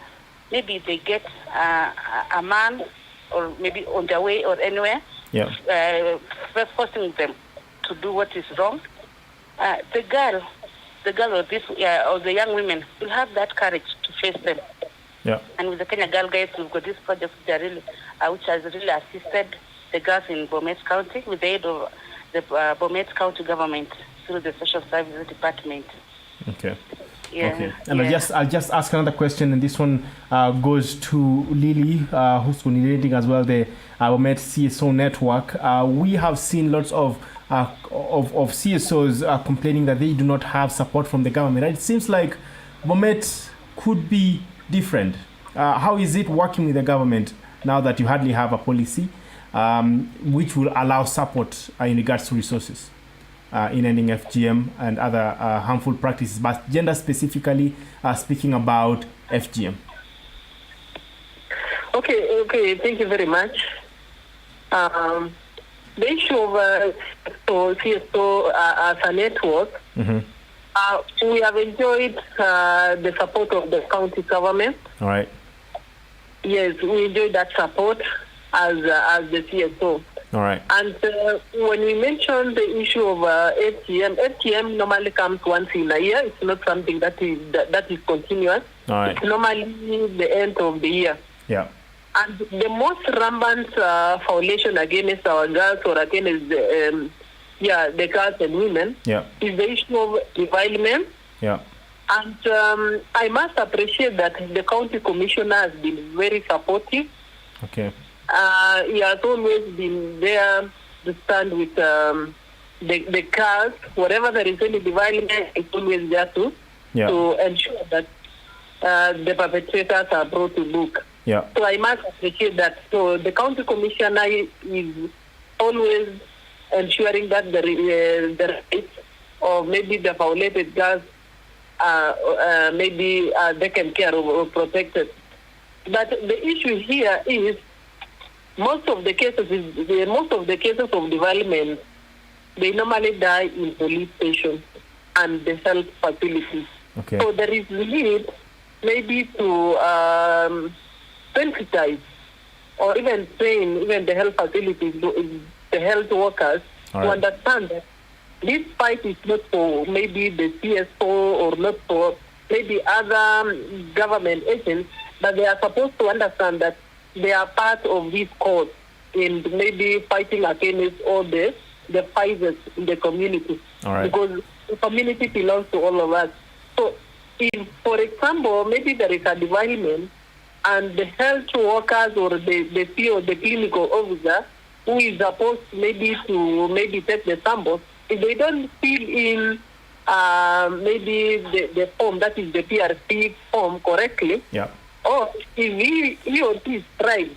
maybe they get a man or maybe on their way or anywhere, forcing them to do what is wrong. The girl or the young women will have that courage to face them. Yeah. And with the Kenya Girl Guides, we've got this project which has really assisted the girls in Bomet County with the aid of the Bomet County government through the Social Services Department. Okay. Yeah. Okay. And I'll just ask another question, and this one goes to Lily, who's coordinating as well the Bomet CSO network. We have seen lots of CSOs complaining that they do not have support from the government. It seems like Bomet could be different. How is it working with the government now that you hardly have a policy which will allow support in regards to resources in ending FGM and other harmful practices, but gender specifically speaking about FGM? Okay, thank you very much. The issue of CSO as a network, we have enjoyed the support of the county government. All right. Yes, we enjoyed that support as the CSO. All right. And when we mentioned the issue of FGM normally comes once in a year. It's not something that is continuous. All right. It's normally the end of the year. Yeah. And the most rampant violation against our girls or against the girls and women is the issue of defilement. Yeah. And I must appreciate that the county commissioner has been very supportive. Okay. He has always been there to stand with the girls. Wherever there is any defilement, it's always there to ensure that the perpetrators are brought to book. Yeah. So I must appreciate that. So the county commissioner is always ensuring that the rights of maybe the violated girls maybe taken care of or protected. But the issue here is most of the cases of development, they normally die in police stations and the health facilities. Okay. So there is need maybe to sensitize or even train even the health facilities, the health workers to understand that this fight is not for maybe the CSO or not for maybe other government agents, but they are supposed to understand that they are part of this cause in maybe fighting against all the fighters in the community. All right. Because the community belongs to all of us. So if, for example, maybe there is a development and the health workers or the CEO, the clinical officer, who is supposed maybe to take the samples, if they don't fill in maybe the form, that is the PRC form correctly, or if he or she is tried,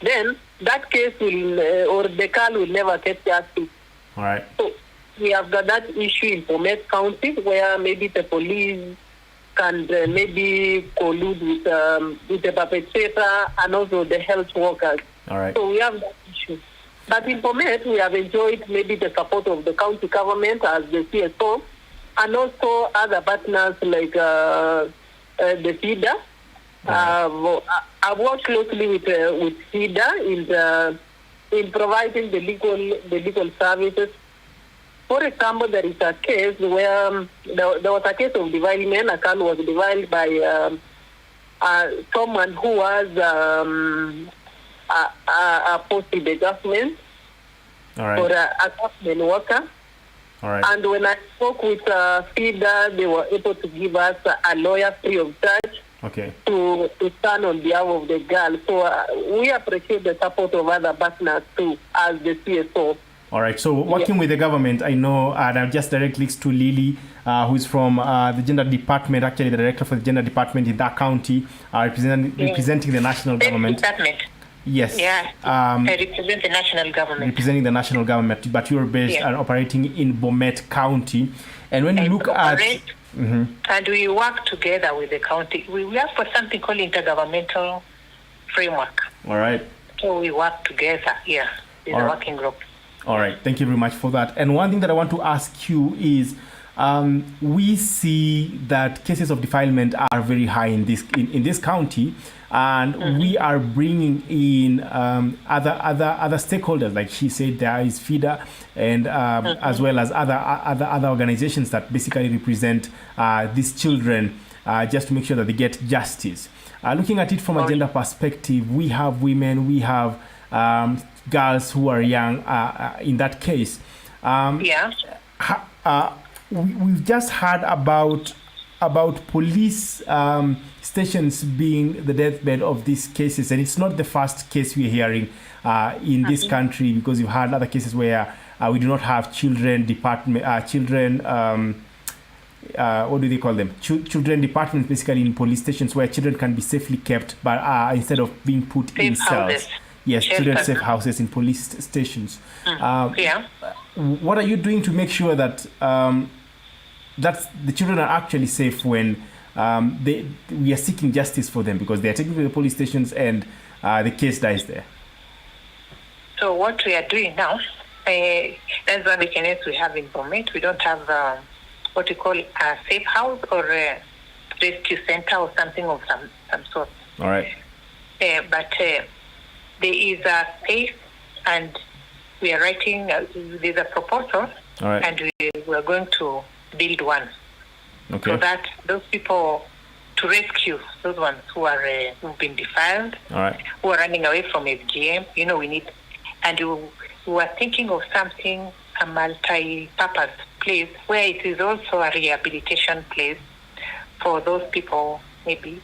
then that case will, or the girl will never get justice. All right. So we have got that issue in Bomet County where maybe the police can maybe collude with the perpetrator and also the health workers. All right. So we have that issue. But in Bomet, we have enjoyed maybe the support of the county government as the CSO and also other partners like the FIDA. I've worked closely with FIDA in providing the legal services. For example, there is a case where there was a case of devilment. A girl was deviled by someone who was opposed to the government or a government worker. All right. And when I spoke with FIDA, they were able to give us a lawyer free of charge to stand on behalf of the girl. So we appreciate the support of other partners too, as the CSO. All right. So working with the government, I know, and I'll just direct links to Lily, who is from the gender department, actually the director for the gender department in that county, representing the national government. Department. Yes. Yeah. I represent the national government. Representing the national government, but you're based and operating in Bomet County. And when you look at... And we work together with the county. We work for something called intergovernmental framework. All right. So we work together here with the working group. All right. Thank you very much for that. And one thing that I want to ask you is, we see that cases of defilement are very high in this county, and we are bringing in other stakeholders. Like she said, there is FIDA and as well as other organizations that basically represent these children, just to make sure that they get justice. Looking at it from a gender perspective, we have women, we have girls who are young. In that case, we've just heard about police stations being the deathbed of these cases, and it's not the first case we're hearing in this country, because you've had other cases where we do not have children department, what do they call them? Children departments, basically in police stations, where children can be safely kept, but instead of being put in cells. Yes, children safe houses in police stations. What are you doing to make sure that the children are actually safe when we are seeking justice for them, because they are taken to the police stations and the case dies there? So what we are doing now, that's one weakness we have in Bomet. We don't have what we call a safe house or a rescue center or something of some sort. All right. But there is a space, and we are writing, there's a proposal, and we are going to build one. So that those people, to rescue those ones who are who've been defiled, who are running away from FGM, we need, and we are thinking of something, a multi-purpose place where it is also a rehabilitation place for those people maybe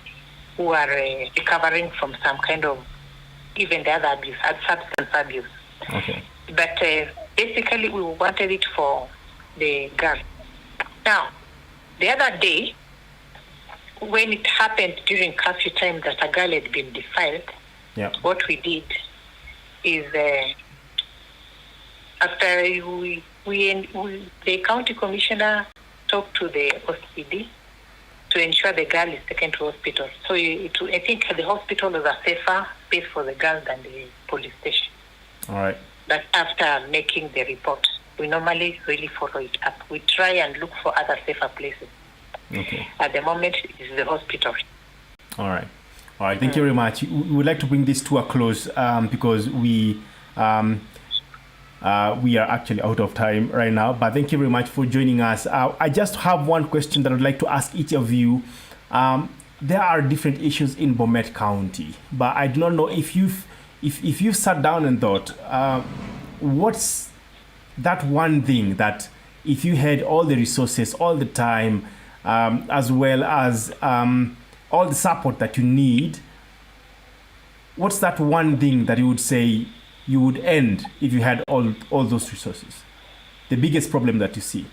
who are recovering from some kind of, even the other abuse, substance abuse. But basically we wanted it for the girl. Now, the other day, when it happened during curfew time that a girl had been defiled, what we did is after the county commissioner talked to the OCD to ensure the girl is taken to hospital. So I think the hospital was a safer space for the girl than the police station. All right. But after making the report, we normally really follow it up. We try and look for other safer places. At the moment, it's the hospital. All right. Thank you very much. We would like to bring this to a close because we are actually out of time right now. But thank you very much for joining us. I just have one question that I'd like to ask each of you. There are different issues in Bomet County, but I do not know if you've sat down and thought, what's that one thing that if you had all the resources all the time, as well as all the support that you need, what's that one thing that you would say you would end if you had all those resources? The biggest problem that you see.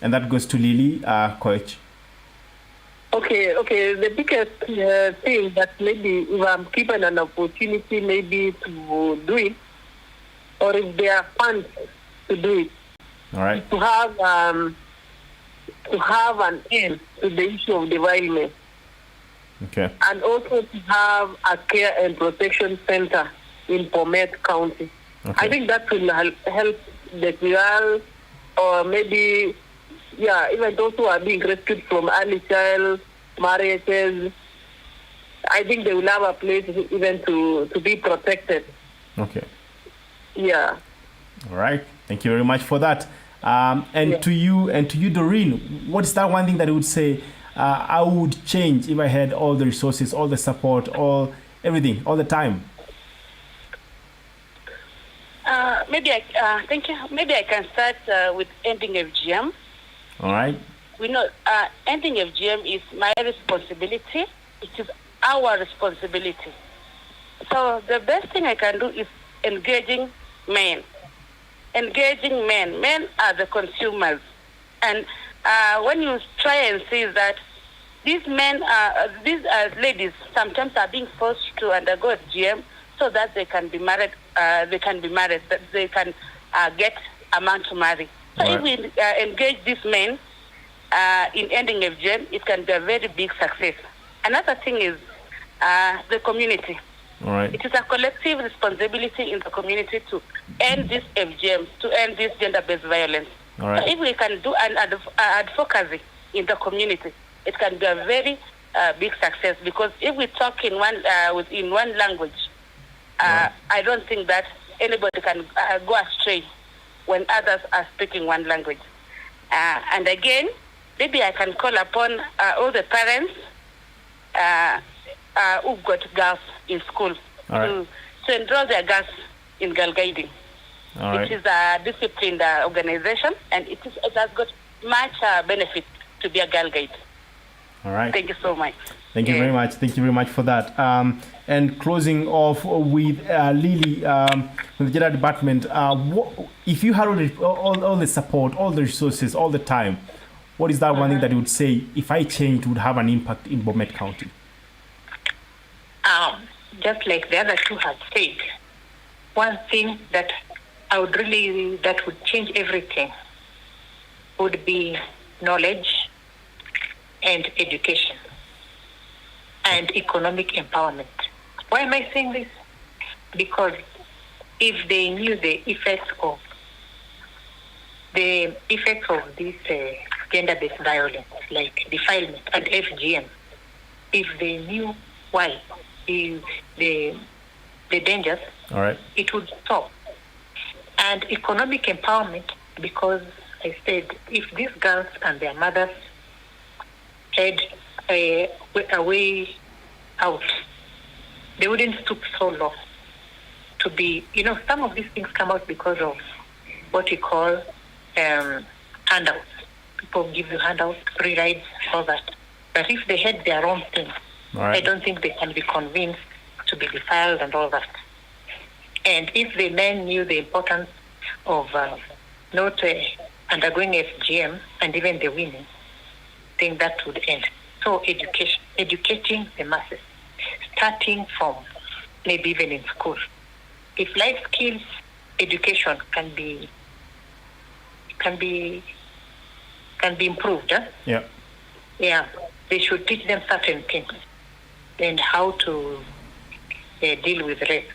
And that goes to Lily, Coach. Okay. The biggest thing that maybe if I'm given an opportunity maybe to do it, or if there are funds to do it, all right, to have an end to the issue of defilement. And also to have a care and protection center in Bomet County. I think that will help the girl, or maybe, even those who are being rescued from early child marriages. I think they will have a place even to be protected. Yeah. All right. Thank you very much for that. To you, Doreen, what's that one thing that you would say I would change if I had all the resources, all the support, everything, all the time? Thank you. Maybe I can start with ending FGM. All right. we know ending FGM is my responsibility. It is our responsibility. So the best thing I can do is engaging men. Engaging men. Men are the consumers. And when you try and see that these men, these ladies sometimes are being forced to undergo FGM so that they can be married, that they can get a man to marry. So if we engage these men in ending FGM, it can be a very big success. Another thing is the community. All right. It is a collective responsibility in the community to end this FGM, to end this gender-based violence. All right. So if we can do an advocacy in the community, it can be a very big success, because if we talk in one language, I don't think that anybody can go astray when others are speaking one language. And again, maybe I can call upon all the parents who've got girls in school to enroll their girls in girl guiding. It is a disciplined organization, and it has got much benefit to be a girl guide. All right. Thank you so much. Thank you very much. Thank you very much for that. And closing off with Lily from the Gender Department, if you had all the support, all the resources, all the time, what is that one thing that you would say, if I changed, would have an impact in Bomet County? Just like the other two have said, one thing that that would change everything would be knowledge and education and economic empowerment. Why am I saying this? Because if they knew the effects of this gender-based violence, like defilement and FGM, if they knew why the dangers, it would stop. And economic empowerment, because I said, if these girls and their mothers had a way out, they wouldn't stoop so low to be, some of these things come out because of what we call handouts. People give you handouts, free rides, all that. But if they had their own thing, I don't think they can be convinced to be defiled and all that. And if the men knew the importance of not undergoing FGM, and even the women, I think that would end. So educating the masses, starting from maybe even in school. If life skills education can be improved, yeah, they should teach them certain things and how to deal with rape.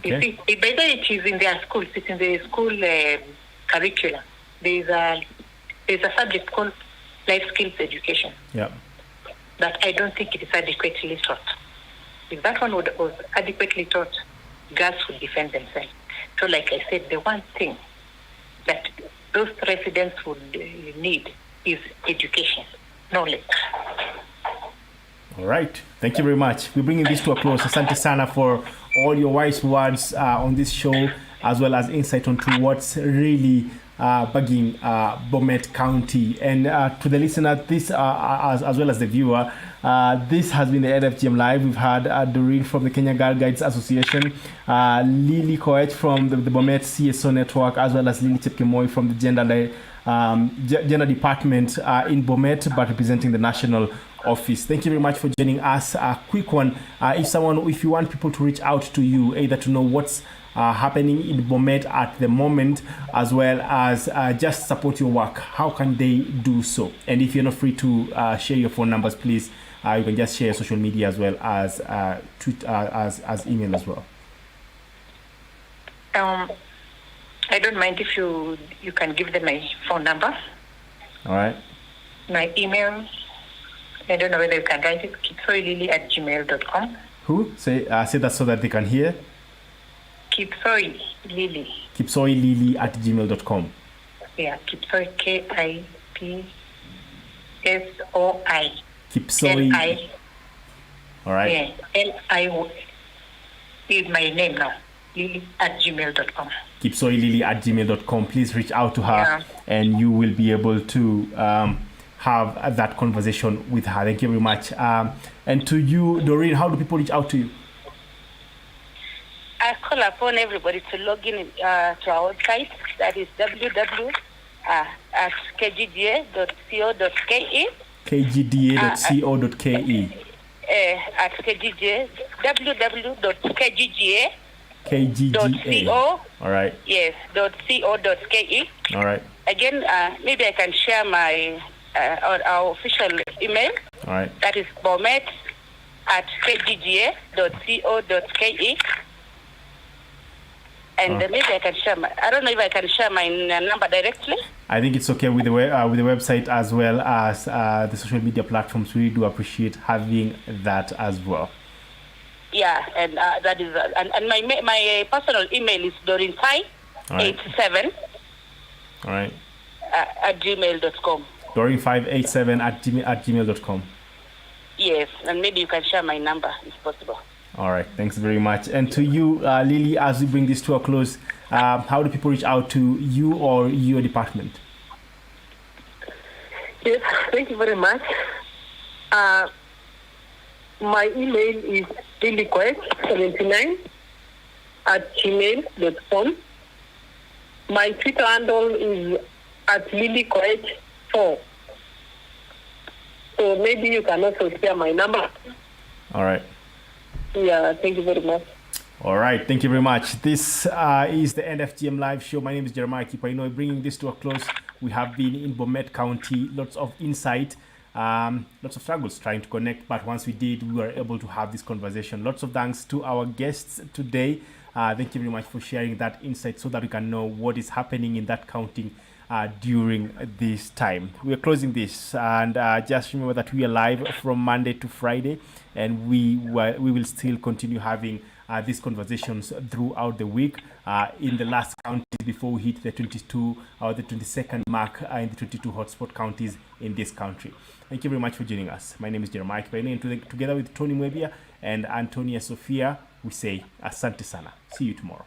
You see, by the way, it is in their schools. It's in the school curriculum. There's a subject called life skills education. Yeah. But I don't think it is adequately taught. If that one was adequately taught, girls would defend themselves. So, like I said, the one thing that those residents would need is education, knowledge. All right. Thank you very much. We're bringing this to a close. Asante sana for all your wise words on this show, as well as insight onto what's really bugging Bomet County. And to the listener, this as well as the viewer, this has been the FGM Live. We've had Doreen from the Kenya Girl Guides Association, Lily Koech from the Bomet CSO Network, as well as Lily Chepkemoi from the Gender Department in Bomet, but representing the national office. Thank you very much for joining us. A quick one, if you want people to reach out to you, either to know what's happening in Bomet at the moment, as well as just support your work, how can they do so? And if you're not free to share your phone numbers, please, you can just share social media as well as Twitter, as email as well. I don't mind if you can give them my phone number. All right. My email, I don't know whether you can write it, kipsoilily@gmail.com. Who? Say that so that they can hear. Kipsoilily. Kipsoilily@gmail.com. Yeah, Kipsoi, KIPSOI. Kipsoi. L-I. All right. Yeah, L-I is my name now. kipsoilily@gmail.com. kipsoilily@gmail.com. Please reach out to her, and you will be able to have that conversation with her. Thank you very much. And to you, Doreen, how do people reach out to you? I call upon everybody to log in to our website, that is www.kgda.co.ke. kgda.co.ke. At KGGA, www.kgga.co. All right. Yes, .co.ke. All right. Again, maybe I can share my our official email. All right. That is bomet@kgga.co.ke. And maybe I can share I don't know if I can share my number directly. I think it's okay with the website as well as the social media platforms. We do appreciate having that as well. Yeah, and that is and my personal email is dorin587. All right. At gmail.com. Dorin587 at gmail.com. Yes, and maybe you can share my number if possible. All right, thanks very much. And to you, Lily, as we bring this to a close, how do people reach out to you or your department? Yes, thank you very much. My email is lilykoech79@gmail.com. My Twitter handle is @lilykoech4. So maybe you can also share my number. All right. Yeah, thank you very much. All right, thank you very much. This is the NFGM Live Show. My name is Jeremiah Kipaino. Bringing this to a close, we have been in Bomet County. Lots of insight, lots of struggles trying to connect. But once we did, we were able to have this conversation. Lots of thanks to our guests today. Thank you very much for sharing that insight so that we can know what is happening in that county during this time. We are closing this, and just remember that we are live from Monday to Friday, and we will still continue having these conversations throughout the week in the last counties before we hit the 22 or the 22nd mark in the 22 hotspot counties in this country. Thank you very much for joining us. My name is Jeremiah Kipaino, and together with Tony Mwebia and Antonia Sophia, we say asante sana. See you tomorrow.